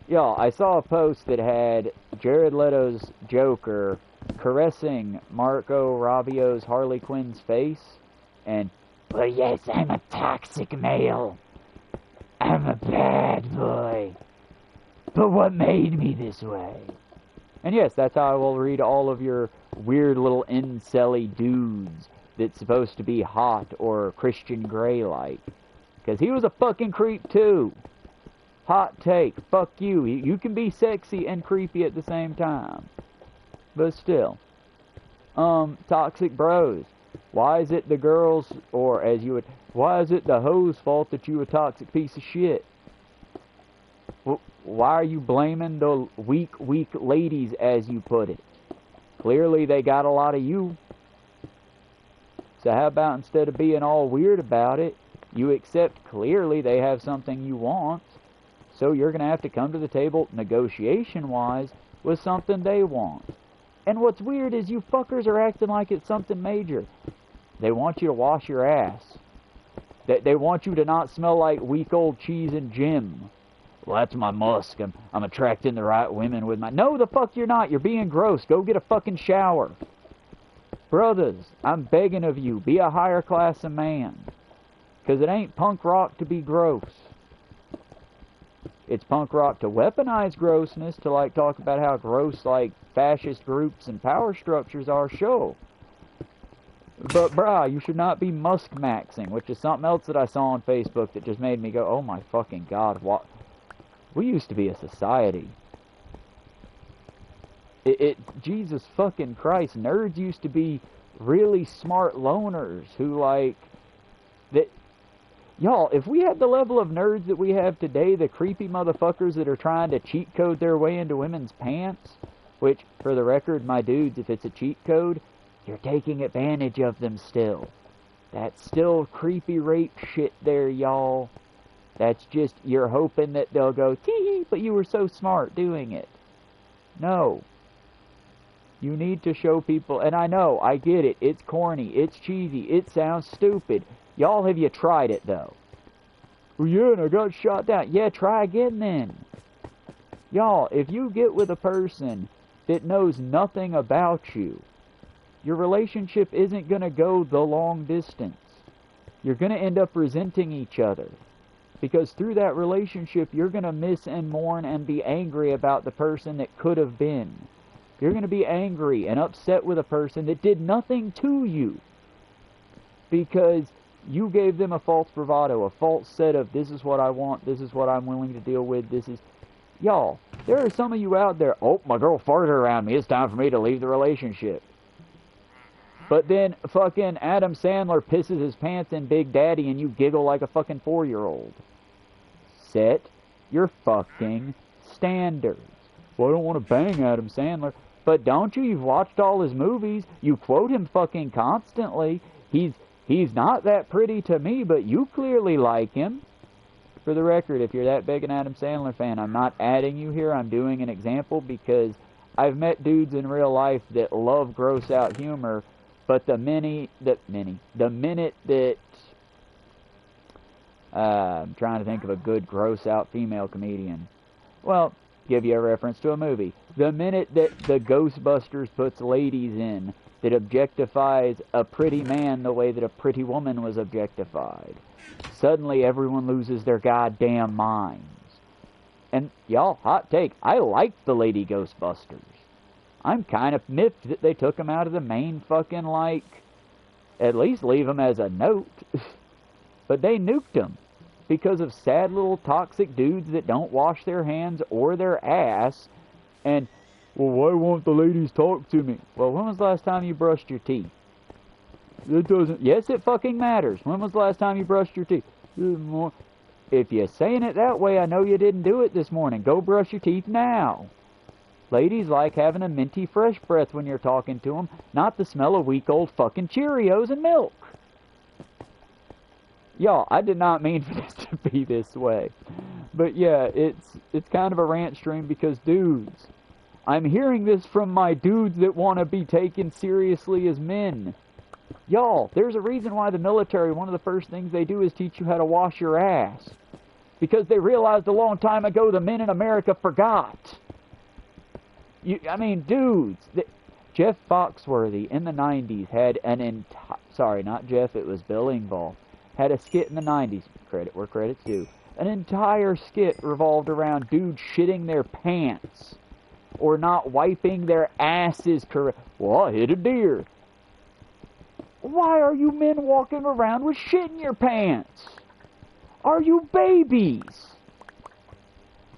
Y'all, I saw a post that had Jared Leto's Joker caressing Marco Robbio's Harley Quinn's face, and, well, yes, I'm a toxic male. I'm a bad boy. But what made me this way? And yes, that's how I will read all of your weird little incel-y dudes that's supposed to be hot or Christian Grey-like. Because he was a fucking creep, too. Hot take. Fuck you. You can be sexy and creepy at the same time. But still. Toxic bros. Why is it the girls, or as you would, why is it the hoes' fault that you a toxic piece of shit? Why are you blaming the weak ladies, as you put it? Clearly they got a lot of you. So how about instead of being all weird about it, you accept clearly they have something you want, so you're going to have to come to the table, negotiation-wise, with something they want. And what's weird is you fuckers are acting like it's something major. They want you to wash your ass. They want you to not smell like weak old cheese and Jim. Well, that's my musk. I'm attracting the right women with my... No, the fuck you're not. You're being gross. Go get a fucking shower. Brothers, I'm begging of you, be a higher class of man. Because it ain't punk rock to be gross. It's punk rock to weaponize grossness, to, like, talk about how gross, like, fascist groups and power structures are, sure. But, brah, you should not be musk-maxing, which is something else that I saw on Facebook that just made me go, oh my fucking god, what... We used to be a society. Jesus fucking Christ, nerds used to be really smart loners who, like, that... Y'all, if we had the level of nerds that we have today, the creepy motherfuckers that are trying to cheat code their way into women's pants, which, for the record, my dudes, if it's a cheat code, you're taking advantage of them still. That's still creepy rape shit there, y'all. That's just, you're hoping that they'll go, tee-hee, but you were so smart doing it. No. You need to show people, and I know, I get it, it's corny, it's cheesy, it sounds stupid. Y'all, have you tried it, though? Well, yeah, and I got shot down. Yeah, try again, then. Y'all, if you get with a person that knows nothing about you, your relationship isn't going to go the long distance. You're going to end up resenting each other. Because through that relationship, you're going to miss and mourn and be angry about the person that could have been. You're going to be angry and upset with a person that did nothing to you. Because you gave them a false bravado, a false set of, this is what I want, this is what I'm willing to deal with, this is... Y'all, there are some of you out there, oh, my girl farted around me, it's time for me to leave the relationship. But then fucking Adam Sandler pisses his pants in Big Daddy and you giggle like a fucking 4-year-old. Set your fucking standards. Well, I don't want to bang Adam Sandler. But don't you? You've watched all his movies. You quote him fucking constantly. He's not that pretty to me, but you clearly like him. For the record, if you're that big an Adam Sandler fan, I'm not adding you here. I'm doing an example because I've met dudes in real life that love gross out humor, but the minute that I'm trying to think of a good gross out female comedian. Well, give you a reference to a movie. The minute that the Ghostbusters puts ladies in that objectifies a pretty man the way that a pretty woman was objectified, suddenly everyone loses their goddamn minds. And y'all, hot take, I like the Lady Ghostbusters. I'm kind of miffed that they took them out of the main fucking, like, at least leave them as a note. But they nuked them because of sad little toxic dudes that don't wash their hands or their ass. And, well, why won't the ladies talk to me? Well, when was the last time you brushed your teeth? It doesn't. Yes, it fucking matters. When was the last time you brushed your teeth? If you're saying it that way, I know you didn't do it this morning. Go brush your teeth now. Ladies like having a minty fresh breath when you're talking to them, not the smell of week old fucking Cheerios and milk. Y'all, I did not mean for this to be this way. But yeah, it's kind of a rant stream because dudes, I'm hearing this from my dudes that want to be taken seriously as men. Y'all, there's a reason why the military, one of the first things they do is teach you how to wash your ass. Because they realized a long time ago the men in America forgot. I mean, dudes, Jeff Foxworthy in the 90s had an sorry, not Jeff, it was Bill Engvall, had a skit in the 90s, credit where credit's due. An entire skit revolved around dudes shitting their pants or not wiping their asses correct. Well, I hit a deer. Why are you men walking around with shit in your pants? Are you babies?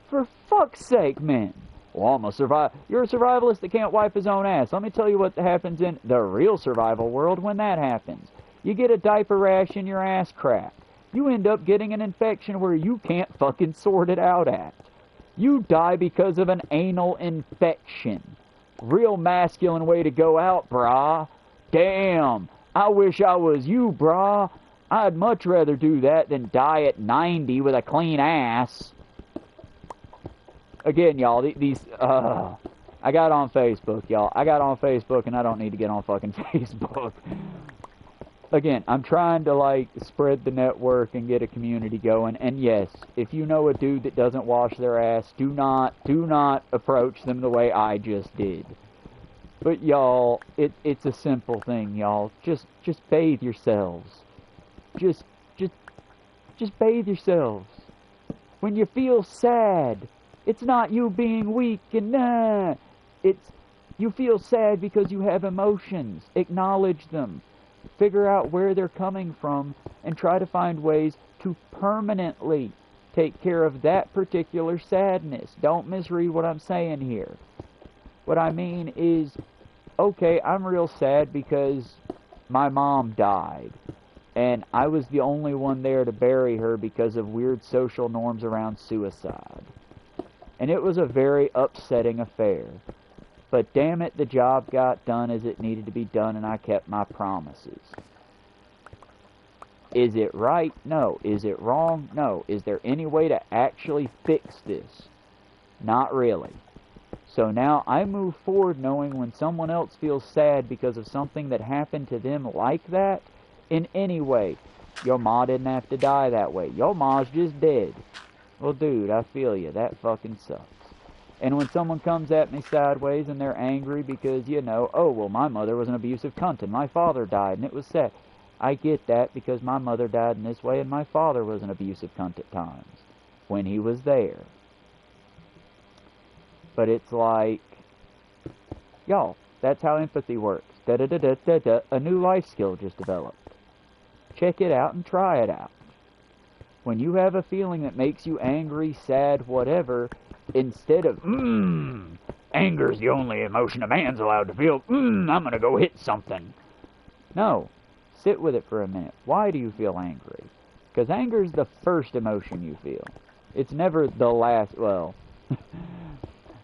For fuck's sake, men. Well, I'm a You're a survivalist that can't wipe his own ass. Let me tell you what happens in the real survival world when that happens. You get a diaper rash in your ass crack. You end up getting an infection where you can't fucking sort it out at. You die because of an anal infection. Real masculine way to go out, brah. Damn, I wish I was you, brah. I'd much rather do that than die at 90 with a clean ass. Again, y'all, I got on Facebook, y'all. I got on Facebook, and I don't need to get on fucking Facebook. Again, I'm trying to, like, spread the network and get a community going. And yes, if you know a dude that doesn't wash their ass, do not approach them the way I just did. But y'all, it's a simple thing, y'all. Just bathe yourselves. Just bathe yourselves. When you feel sad, it's not you being weak and nah. It's you feel sad because you have emotions. Acknowledge them. Figure out where they're coming from and try to find ways to permanently take care of that particular sadness. Don't misread what I'm saying here. What I mean is, okay, I'm real sad because my mom died. And I was the only one there to bury her because of weird social norms around suicide. And it was a very upsetting affair. But damn it, the job got done as it needed to be done, and I kept my promises. Is it right? No. Is it wrong? No. Is there any way to actually fix this? Not really. So now I move forward knowing when someone else feels sad because of something that happened to them like that, in any way. Your ma didn't have to die that way. Your ma's just dead. Well, dude, I feel you. That fucking sucks. And when someone comes at me sideways and they're angry because, you know, oh, well, my mother was an abusive cunt and my father died and it was sad. I get that because my mother died in this way and my father was an abusive cunt at times when he was there. But it's like, y'all, that's how empathy works. Da-da-da-da-da-da. A new life skill just developed. Check it out and try it out. When you have a feeling that makes you angry, sad, whatever, instead of, anger's the only emotion a man's allowed to feel, I'm gonna go hit something. No. Sit with it for a minute. Why do you feel angry? Because anger is the first emotion you feel. It's never the last. Well,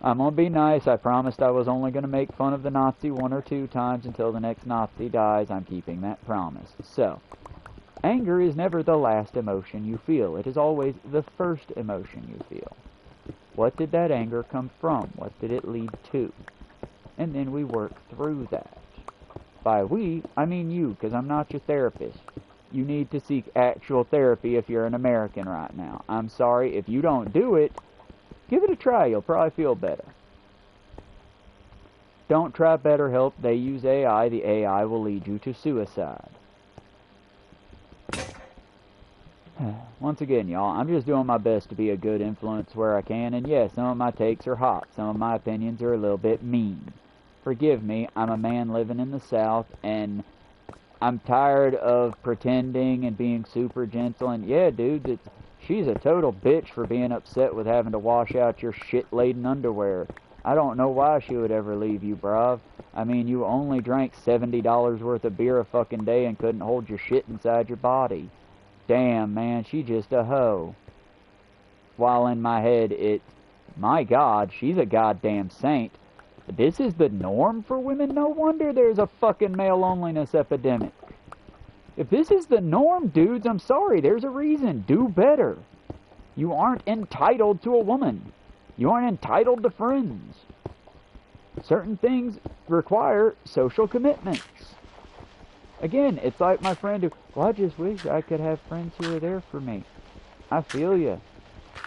I'm going to be nice. I promised I was only going to make fun of the Nazi 1 or 2 times until the next Nazi dies. I'm keeping that promise. So, anger is never the last emotion you feel. It is always the first emotion you feel. What did that anger come from? What did it lead to? And then we work through that. By we, I mean you, because I'm not your therapist. You need to seek actual therapy if you're an American right now. I'm sorry, if you don't do it, give it a try. You'll probably feel better. Don't try BetterHelp. They use AI. The AI will lead you to suicide. Once again, y'all, I'm just doing my best to be a good influence where I can. And yes, some of my takes are hot. Some of my opinions are a little bit mean. Forgive me, I'm a man living in the South, and I'm tired of pretending and being super gentle. And yeah, dude, she's a total bitch for being upset with having to wash out your shit-laden underwear. I don't know why she would ever leave you, bruv. I mean, you only drank $70 worth of beer a fucking day and couldn't hold your shit inside your body. Damn, man, she just a hoe. While in my head, it's, my God, she's a goddamn saint. This is the norm for women? No wonder there's a fucking male loneliness epidemic. If this is the norm, dudes, I'm sorry, there's a reason. Do better. You aren't entitled to a woman. You aren't entitled to friends. Certain things require social commitments. Again, it's like my friend who, well, I just wish I could have friends who are there for me. I feel you.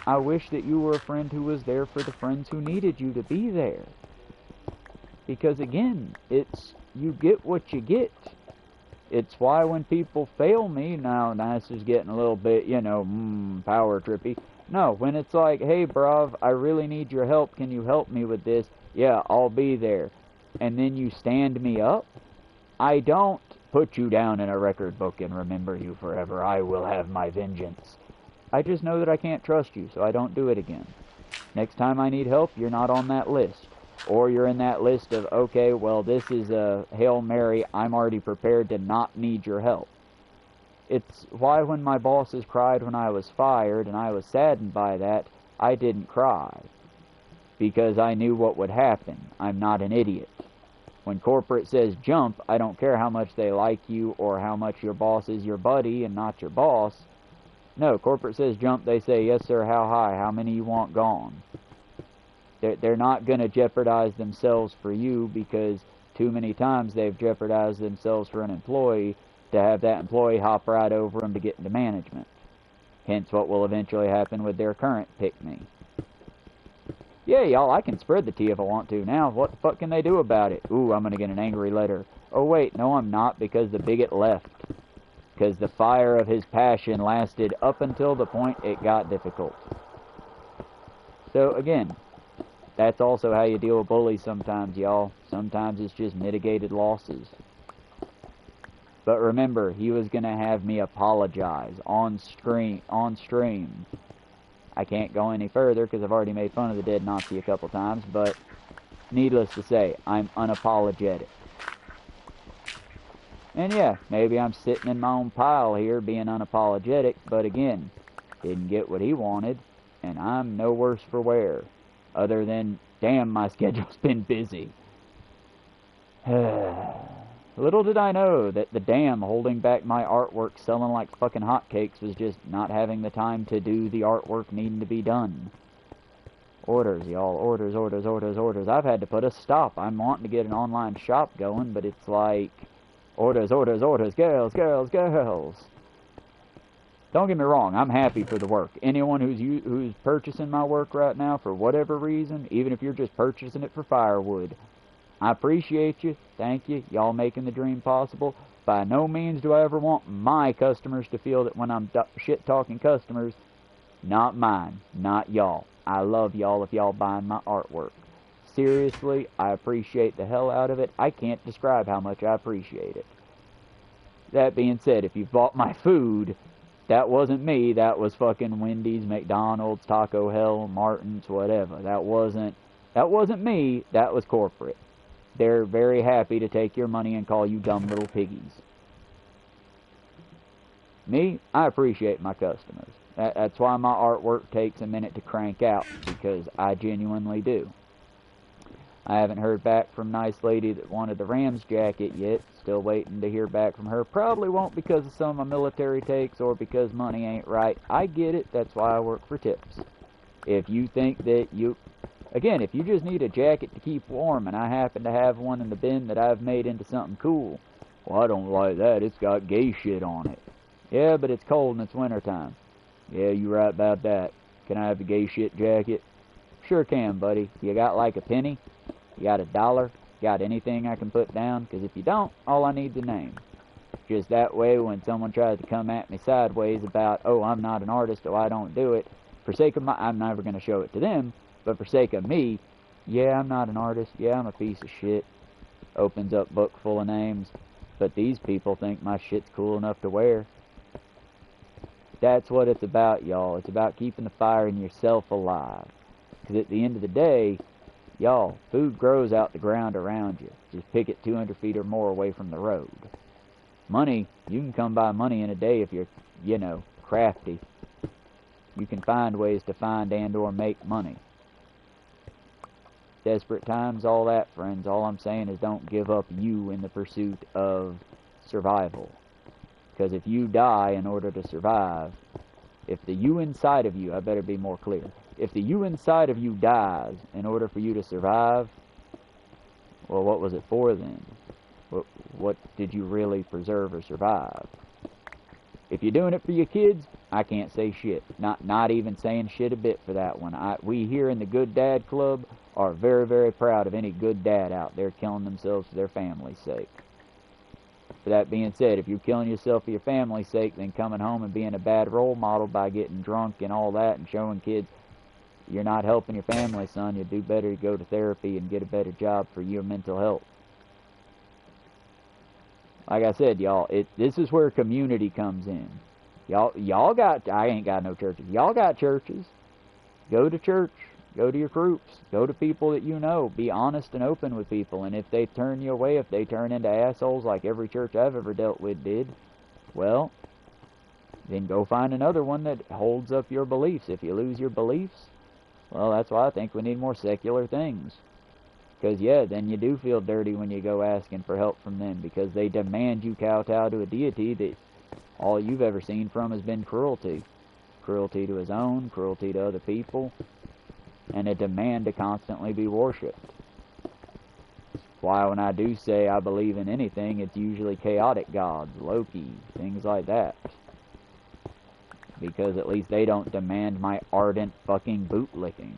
I wish that you were a friend who was there for the friends who needed you to be there. Because again, it's, you get what you get. It's why when people fail me, now this is getting a little bit, you know, power trippy. No, when it's like, hey, bruv, I really need your help. Can you help me with this? Yeah, I'll be there. And then you stand me up. I don't put you down in a record book and remember you forever. I will have my vengeance. I just know that I can't trust you, so I don't do it again. Next time I need help, you're not on that list. Or you're in that list of, okay, well, this is a Hail Mary. I'm already prepared to not need your help. It's why when my bosses cried when I was fired, and I was saddened by that, I didn't cry. Because I knew what would happen. I'm not an idiot. When corporate says jump, I don't care how much they like you or how much your boss is your buddy and not your boss. No, corporate says jump, they say, yes, sir, how high? How many you want gone? They're not going to jeopardize themselves for you because too many times they've jeopardized themselves for an employee to have that employee hop right over them to get into management. Hence what will eventually happen with their current pick-me. Yeah, y'all, I can spread the tea if I want to now. What the fuck can they do about it? Ooh, I'm going to get an angry letter. Oh, wait, no, I'm not, because the bigot left. Because the fire of his passion lasted up until the point it got difficult. So, again, that's also how you deal with bullies sometimes, y'all. Sometimes it's just mitigated losses. But remember, he was going to have me apologize on stream. I can't go any further because I've already made fun of the dead Nazi a couple times, but needless to say, I'm unapologetic. And yeah, maybe I'm sitting in my own pile here being unapologetic, but again, didn't get what he wanted, and I'm no worse for wear. Other than, damn, my schedule's been busy. Little did I know that the dam holding back my artwork selling like fucking hotcakes was just not having the time to do the artwork needing to be done. Orders, y'all. Orders, orders, orders, orders. I've had to put a stop. I'm wanting to get an online shop going, but it's like... Orders, orders, orders. Girls, girls, girls. Don't get me wrong. I'm happy for the work. Anyone who's purchasing my work right now for whatever reason, even if you're just purchasing it for firewood, I appreciate you. Thank you. Y'all making the dream possible. By no means do I ever want my customers to feel that when I'm shit-talking customers, not mine, not y'all. I love y'all if y'all buying my artwork. Seriously, I appreciate the hell out of it. I can't describe how much I appreciate it. That being said, if you bought my food, that wasn't me. That was fucking Wendy's, McDonald's, Taco Hell, Martin's, whatever. That wasn't me. That was corporate. They're very happy to take your money and call you dumb little piggies. Me, I appreciate my customers. That's why my artwork takes a minute to crank out, because I genuinely do. I haven't heard back from nice lady that wanted the Rams jacket yet. Still waiting to hear back from her. Probably won't because of some of my military takes or because money ain't right. I get it. That's why I work for tips. If you think that you... Again, if you just need a jacket to keep warm and I happen to have one in the bin that I've made into something cool, well, I don't like that. It's got gay shit on it. Yeah, but it's cold and it's wintertime. Yeah, you right about that. Can I have the gay shit jacket? Sure can, buddy. You got like a penny? You got $1? Got anything I can put down? Because if you don't, all I need's a name. Just that way when someone tries to come at me sideways about, oh, I'm not an artist, so I don't do it, for sake of I'm never going to show it to them, but for sake of me, yeah, I'm not an artist, yeah, I'm a piece of shit. Opens up book full of names, but these people think my shit's cool enough to wear. That's what it's about, y'all. It's about keeping the fire in yourself alive. Because at the end of the day, y'all, food grows out the ground around you. Just pick it 200 feet or more away from the road. Money, you can come by money in a day if you're, you know, crafty. You can find ways to find and or make money. Desperate times, all that, friends. All I'm saying is don't give up you in the pursuit of survival. Because if you die in order to survive, if the you inside of you, I better be more clear, if the you inside of you dies in order for you to survive, well, what was it for then? What did you really preserve or survive? If you're doing it for your kids, I can't say shit. Not even saying shit a bit for that one. We here in the Good Dad Club are very, very proud of any good dad out there killing themselves for their family's sake. For that being said, if you're killing yourself for your family's sake, then coming home and being a bad role model by getting drunk and all that and showing kids you're not helping your family, son, you do better to go to therapy and get a better job for your mental health. Like I said, y'all, this is where community comes in. Y'all got, I ain't got no churches. Y'all got churches. Go to church. Go to your groups. Go to people that you know. Be honest and open with people. And if they turn you away, if they turn into assholes like every church I've ever dealt with did, well, then go find another one that holds up your beliefs. If you lose your beliefs, well, that's why I think we need more secular things. Because, yeah, then you do feel dirty when you go asking for help from them because they demand you kowtow to a deity that all you've ever seen from has been cruelty. Cruelty to his own, cruelty to other people, and a demand to constantly be worshipped. Why when I do say I believe in anything, it's usually chaotic gods, Loki, things like that. Because at least they don't demand my ardent fucking bootlicking.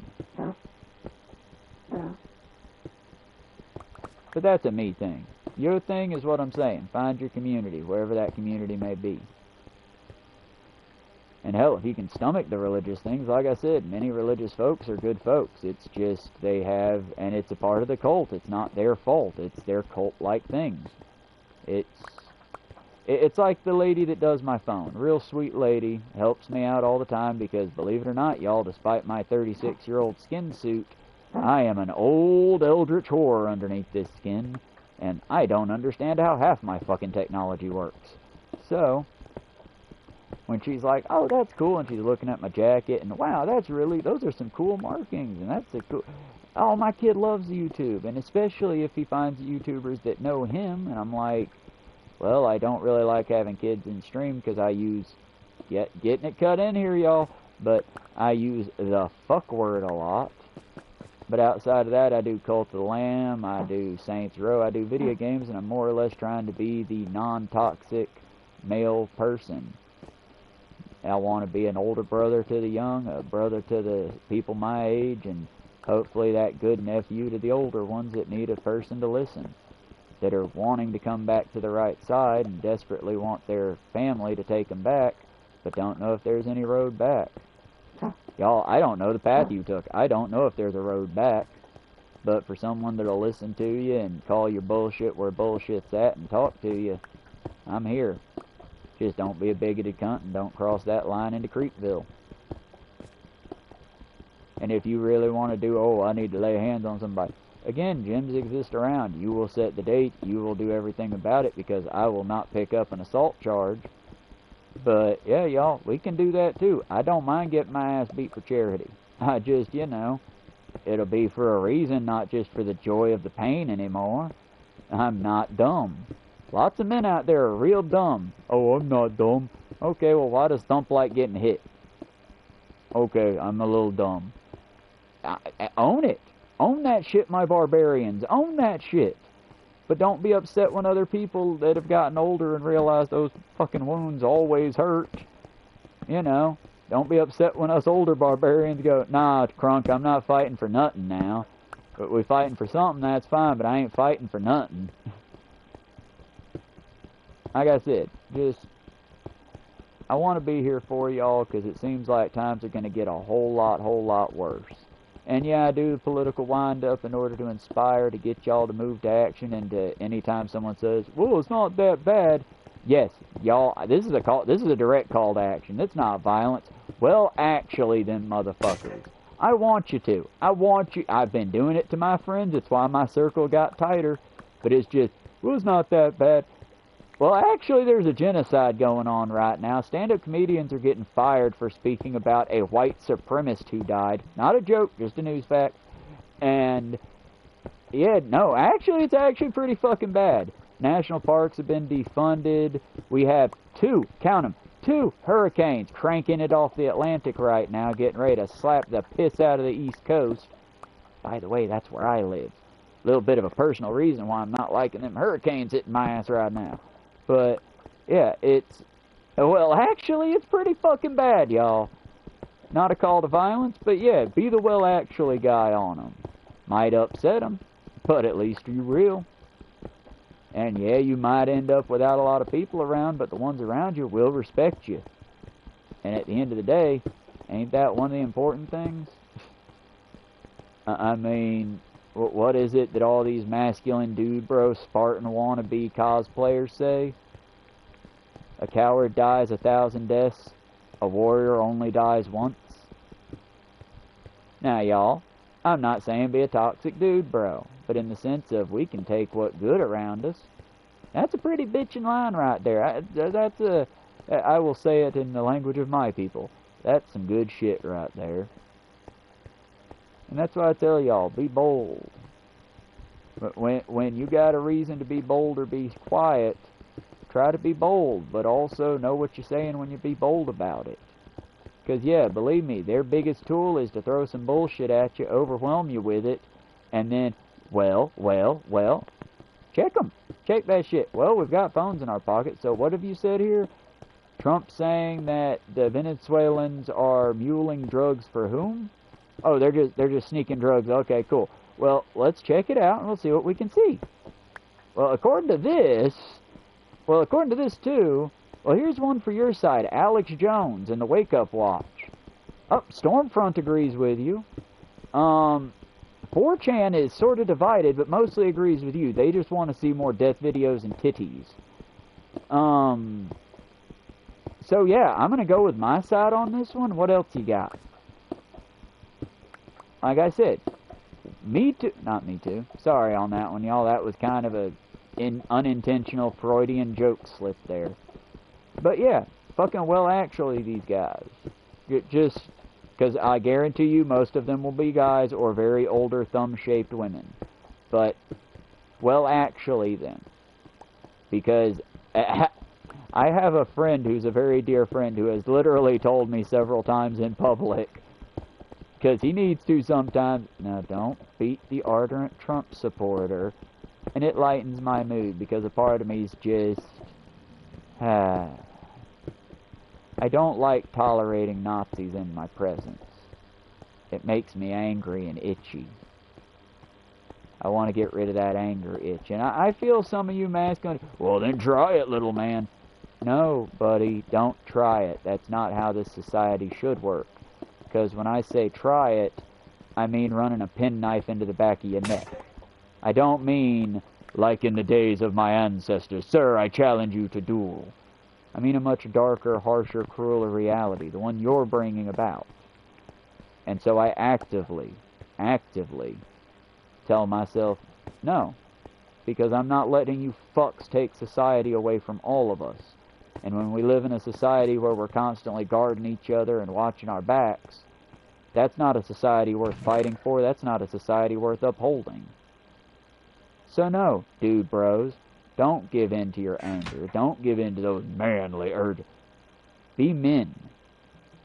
But that's a me thing. Your thing is what I'm saying. Find your community, wherever that community may be. And hell, if you can stomach the religious things, like I said, many religious folks are good folks. It's just they have, and it's a part of the cult. It's not their fault. It's their cult-like things. It's like the lady that does my phone. Real sweet lady. Helps me out all the time because, believe it or not, y'all, despite my 36-year-old skin suit, I am an old eldritch horror underneath this skin, and I don't understand how half my fucking technology works. So, when she's like, oh, that's cool, and she's looking at my jacket, and wow, that's really, those are some cool markings, and that's a cool, oh, my kid loves YouTube, and especially if he finds YouTubers that know him, and I'm like, well, I don't really like having kids in stream because I use, getting it cut in here, y'all, but I use the fuck word a lot. But outside of that, I do Cult of the Lamb, I do Saints Row, I do video games, and I'm more or less trying to be the non-toxic male person. I want to be an older brother to the young, a brother to the people my age, and hopefully that good nephew to the older ones that need a person to listen, that are wanting to come back to the right side and desperately want their family to take them back, but don't know if there's any road back. Y'all, I don't know the path you took. I don't know if there's a road back. But for someone that'll listen to you and call your bullshit where bullshit's at and talk to you, I'm here. Just don't be a bigoted cunt and don't cross that line into Creepville. And if you really want to do, oh, I need to lay hands on somebody. Again, gyms exist around. You will set the date. You will do everything about it because I will not pick up an assault charge. But, yeah, y'all, we can do that too. I don't mind getting my ass beat for charity. I just, you know, it'll be for a reason, not just for the joy of the pain anymore. I'm not dumb. Lots of men out there are real dumb. Oh, I'm not dumb. Okay, well, why does thump like getting hit? Okay, I'm a little dumb. Own it. Own that shit, my barbarians. Own that shit. But don't be upset when other people that have gotten older and realize those fucking wounds always hurt. You know, don't be upset when us older barbarians go, nah, Crunk, I'm not fighting for nothing now. But we fighting for something, that's fine, but I ain't fighting for nothing. Like I said, just, I want to be here for y'all because it seems like times are going to get a whole lot worse. And yeah, I do the political wind-up in order to inspire, to get y'all to move to action, and to anytime someone says, well, it's not that bad. Yes, y'all, this is a direct call to action. It's not violence. Well, actually, then, motherfuckers, I want you to. I've been doing it to my friends. It's why my circle got tighter. But it's just, well, it's not that bad. Well, actually, there's a genocide going on right now. Stand-up comedians are getting fired for speaking about a white supremacist who died. Not a joke, just a news fact. And, yeah, no, actually, it's actually pretty fucking bad. National parks have been defunded. We have two, count them, 2 hurricanes cranking it off the Atlantic right now, getting ready to slap the piss out of the East Coast. By the way, that's where I live. A little bit of a personal reason why I'm not liking them hurricanes hitting my ass right now. But, yeah, well, actually, it's pretty fucking bad, y'all. Not a call to violence, but yeah, be the well actually guy on them. Might upset them, but at least you're real. And yeah, you might end up without a lot of people around, but the ones around you will respect you. And at the end of the day, ain't that one of the important things? I mean, what is it that all these masculine dude bro Spartan wannabe cosplayers say? A coward dies 1,000 deaths, a warrior only dies once. Now y'all, I'm not saying be a toxic dude bro, but in the sense of we can take what good around us. That's a pretty bitchin' line right there. I will say it in the language of my people. That's some good shit right there. And that's why I tell y'all, be bold. But when you got a reason to be bold or be quiet, try to be bold, but also know what you're saying when you be bold about it. Because, yeah, believe me, their biggest tool is to throw some bullshit at you, overwhelm you with it, and then, well, check them. Check that shit. Well, we've got phones in our pocket, so what have you said here? Trump saying that the Venezuelans are muling drugs for whom? Oh, they're just sneaking drugs. Okay, cool. Well, let's check it out, and we'll see what we can see. Well, according to this too, well, here's one for your side. Alex Jones in the Wake Up Watch. Oh, Stormfront agrees with you. 4chan is sort of divided, but mostly agrees with you. They just want to see more death videos and titties. So, yeah, I'm going to go with my side on this one. What else you got? Like I said, not me too. Sorry on that one, y'all. That was kind of an unintentional Freudian joke slip there. But yeah, fucking well actually these guys. Just Because I guarantee you most of them will be guys or very older thumb-shaped women. But, well, actually then. Because I have a friend who's a very dear friend who has literally told me several times in public, because he needs to sometimes, now don't beat the ardent Trump supporter, and it lightens my mood, because a part of me's just, I don't like tolerating Nazis in my presence. It makes me angry and itchy. I want to get rid of that anger itch. And I feel some of you masculine, well then try it, little man. No, buddy, don't try it. That's not how this society should work. Because when I say try it, I mean running a penknife into the back of your neck. I don't mean, like in the days of my ancestors, sir, I challenge you to duel. I mean a much darker, harsher, crueler reality, the one you're bringing about. And so I actively tell myself, no, because I'm not letting you fucks take society away from all of us. And when we live in a society where we're constantly guarding each other and watching our backs, that's not a society worth fighting for, that's not a society worth upholding. So no, dude bros, don't give in to your anger. Don't give in to those manly urges. Be men.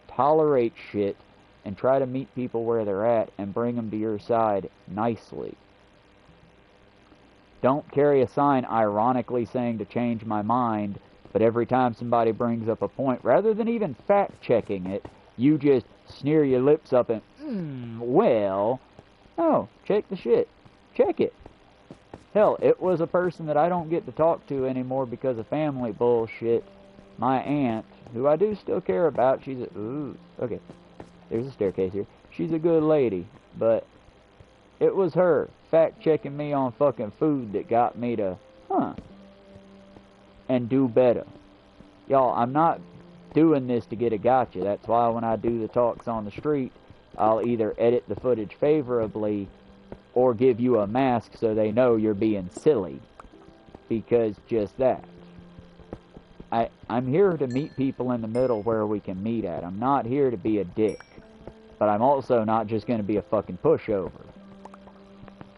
Tolerate shit and try to meet people where they're at and bring them to your side nicely. Don't carry a sign ironically saying to change my mind, but every time somebody brings up a point, rather than even fact-checking it, you just sneer your lips up and, well, no, check the shit. Check it. Hell, it was a person that I don't get to talk to anymore because of family bullshit. My aunt, who I do still care about, she's a... Ooh, okay. There's a staircase here. She's a good lady, but it was her fact-checking me on fucking food that got me to, and do better. Y'all, I'm not doing this to get a gotcha. That's why when I do the talks on the street, I'll either edit the footage favorably or give you a mask so they know you're being silly. Because just that. I'm here to meet people in the middle where we can meet at. I'm not here to be a dick. But I'm also not just going to be a fucking pushover.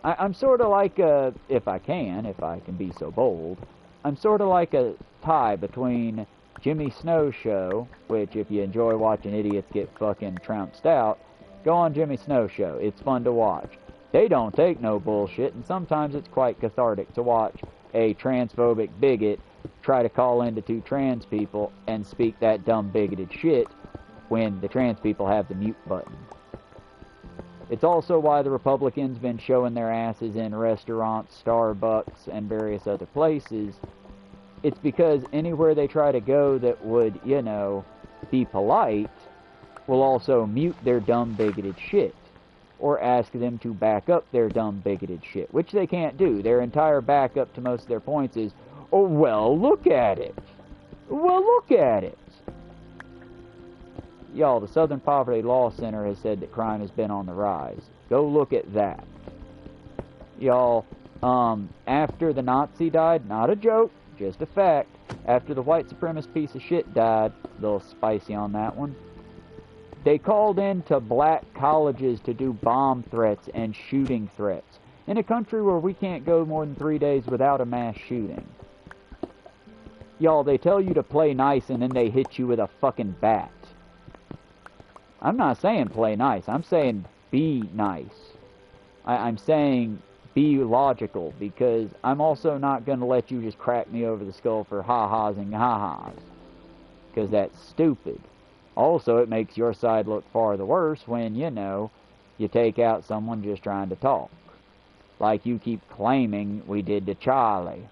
I'm sort of like a, if I can be so bold, I'm sort of like a tie between Jimmy Snow's show, which if you enjoy watching idiots get fucking trounced out, go on Jimmy Snow's show. It's fun to watch. They don't take no bullshit, and sometimes it's quite cathartic to watch a transphobic bigot try to call into two trans people and speak that dumb bigoted shit when the trans people have the mute button. It's also why the Republicans been showing their asses in restaurants, Starbucks, and various other places. It's because anywhere they try to go that would, you know, be polite, will also mute their dumb bigoted shit. Or ask them to back up their dumb bigoted shit, which they can't do. Their entire backup to most of their points is, oh, well, look at it. Well, look at it. Y'all, the Southern Poverty Law Center has said that crime has been on the rise. Go look at that. Y'all, after the Nazi died, not a joke, just a fact, after the white supremacist piece of shit died, a little spicy on that one, they called in to black colleges to do bomb threats and shooting threats in a country where we can't go more than 3 days without a mass shooting. Y'all, they tell you to play nice and then they hit you with a fucking bat. I'm not saying play nice. I'm saying be nice. I'm saying be logical, because I'm also not going to let you just crack me over the skull for ha-has and ha-has, because that's stupid. Also, it makes your side look far the worse when, you know, you take out someone just trying to talk. Like you keep claiming we did to Charlie.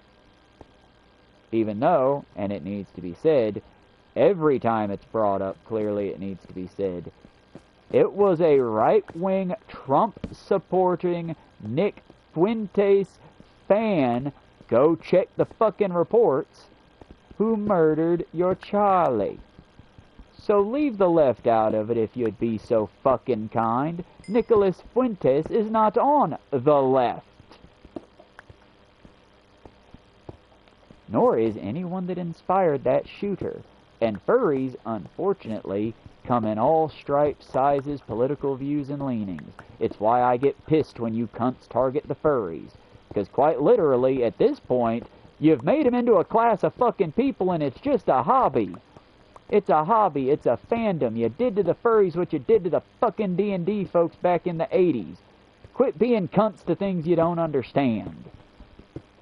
Even though, and it needs to be said, every time it's brought up, clearly it needs to be said, it was a right-wing, Trump-supporting Nick Fuentes fan, go check the fucking reports, who murdered your Charlie. So leave the left out of it if you'd be so fucking kind. Nicholas Fuentes is not on the left. Nor is anyone that inspired that shooter. And furries, unfortunately, come in all stripes, sizes, political views, and leanings. It's why I get pissed when you cunts target the furries. Because quite literally, at this point, you've made them into a class of fucking people and it's just a hobby. It's a hobby. It's a fandom. You did to the furries what you did to the fucking D&D folks back in the 80s. Quit being cunts to things you don't understand.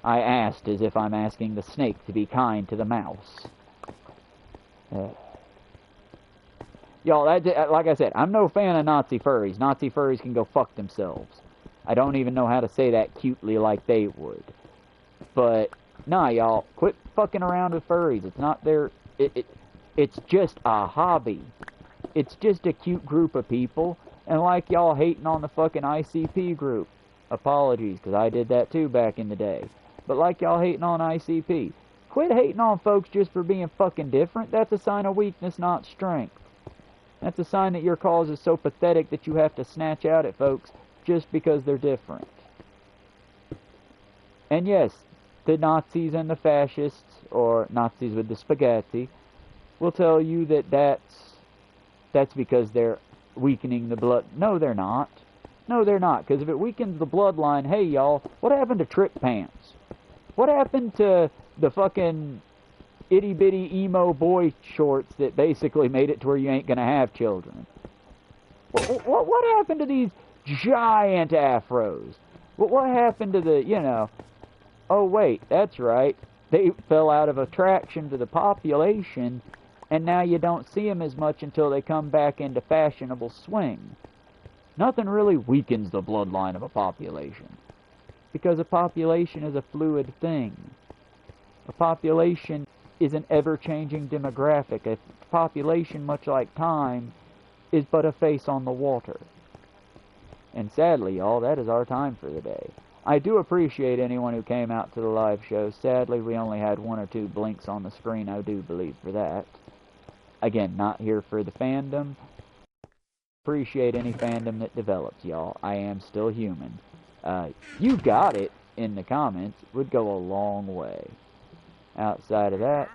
I asked as if I'm asking the snake to be kind to the mouse. Y'all, like I said, I'm no fan of Nazi furries. Nazi furries can go fuck themselves. I don't even know how to say that cutely like they would. But, nah, y'all, quit fucking around with furries. It's not their... It's just a hobby. It's just a cute group of people. And like y'all hating on the fucking ICP group. Apologies, because I did that too back in the day. But like y'all hating on ICP. Quit hating on folks just for being fucking different. That's a sign of weakness, not strength. That's a sign that your cause is so pathetic that you have to snatch out at folks just because they're different. And yes, the Nazis and the fascists, or Nazis with the spaghetti, will tell you that that's because they're weakening the blood. No, they're not. No, they're not. Because if it weakens the bloodline, hey, y'all, what happened to Trip Pants? What happened to the fucking itty-bitty emo boy shorts that basically made it to where you ain't gonna have children? What happened to these giant afros? What happened to the, you know... Oh, wait, that's right. They fell out of attraction to the population, and now you don't see them as much until they come back into fashionable swing. Nothing really weakens the bloodline of a population, because a population is a fluid thing. A population is an ever-changing demographic. A population, much like time, is but a face on the water. And sadly, y'all, that is our time for the day. I do appreciate anyone who came out to the live show. Sadly, we only had 1 or 2 blinks on the screen, I do believe, for that. Again, not here for the fandom. Appreciate any fandom that develops, y'all. I am still human. You got it in the comments. Would go a long way. Outside of that,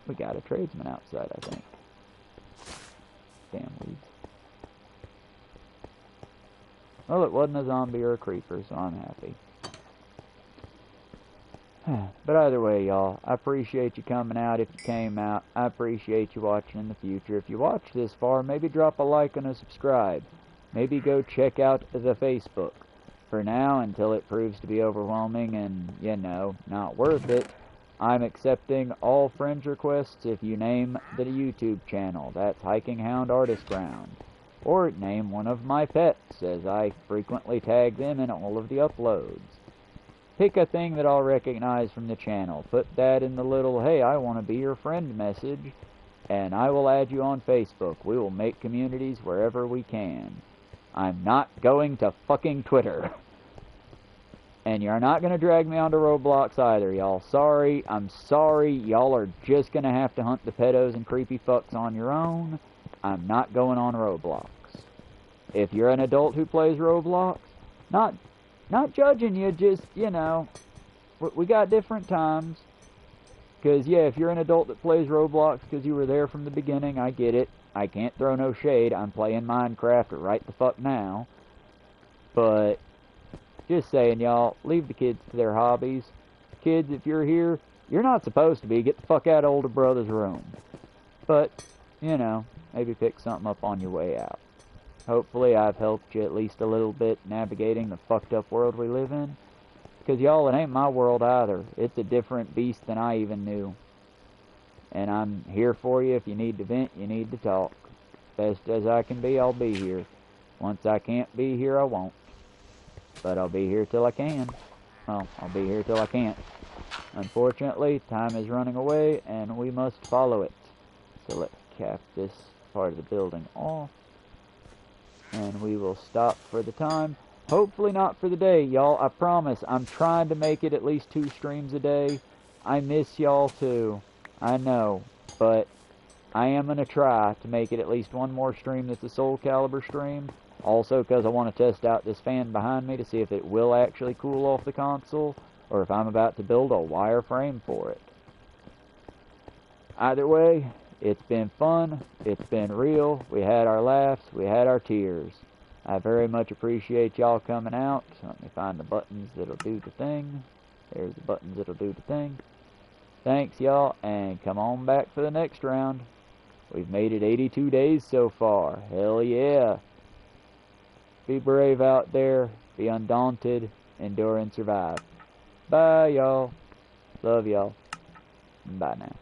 we got a tradesman outside, I think. Damn weeds. Well, it wasn't a zombie or a creeper, so I'm happy. But either way, y'all, I appreciate you coming out if you came out. I appreciate you watching in the future. If you watched this far, maybe drop a like and a subscribe. Maybe go check out the Facebook. For now, until it proves to be overwhelming and, you know, not worth it, I'm accepting all friend requests if you name the YouTube channel. That's Hiking Hound Artist Ground. Or name one of my pets, as I frequently tag them in all of the uploads. Pick a thing that I'll recognize from the channel. Put that in the little, hey, I want to be your friend message, and I will add you on Facebook. We will make communities wherever we can. I'm not going to fucking Twitter. And you're not going to drag me onto Roblox either, y'all. Sorry, I'm sorry. Y'all are just going to have to hunt the pedos and creepy fucks on your own. I'm not going on Roblox. If you're an adult who plays Roblox, not judging you, just, you know, we got different times. Because, yeah, if you're an adult that plays Roblox because you were there from the beginning, I get it. I can't throw no shade. I'm playing Minecraft right the fuck now. But, just saying, y'all, leave the kids to their hobbies. Kids, if you're here, you're not supposed to be. Get the fuck out of older brother's room. But, you know, maybe pick something up on your way out. Hopefully I've helped you at least a little bit navigating the fucked up world we live in. Because, y'all, it ain't my world either. It's a different beast than I even knew. And I'm here for you. If you need to vent, you need to talk. Best as I can be, I'll be here. Once I can't be here, I won't. But I'll be here till I can. Well, I'll be here till I can't. Unfortunately, time is running away, and we must follow it. So let's cap this part of the building off. And we will stop for the time. Hopefully not for the day, y'all. I promise. I'm trying to make it at least 2 streams a day. I miss y'all too. I know. But I am going to try to make it at least 1 more stream that's a Soul Calibur stream. Also because I want to test out this fan behind me to see if it will actually cool off the console. Or if I'm about to build a wireframe for it. either way, it's been fun. It's been real. We had our laughs. We had our tears. I very much appreciate y'all coming out. Let me find the buttons that'll do the thing. There's the buttons that'll do the thing. Thanks, y'all, and come on back for the next round. We've made it 82 days so far. Hell yeah. Be brave out there. Be undaunted. Endure and survive. Bye, y'all. Love y'all. Bye now.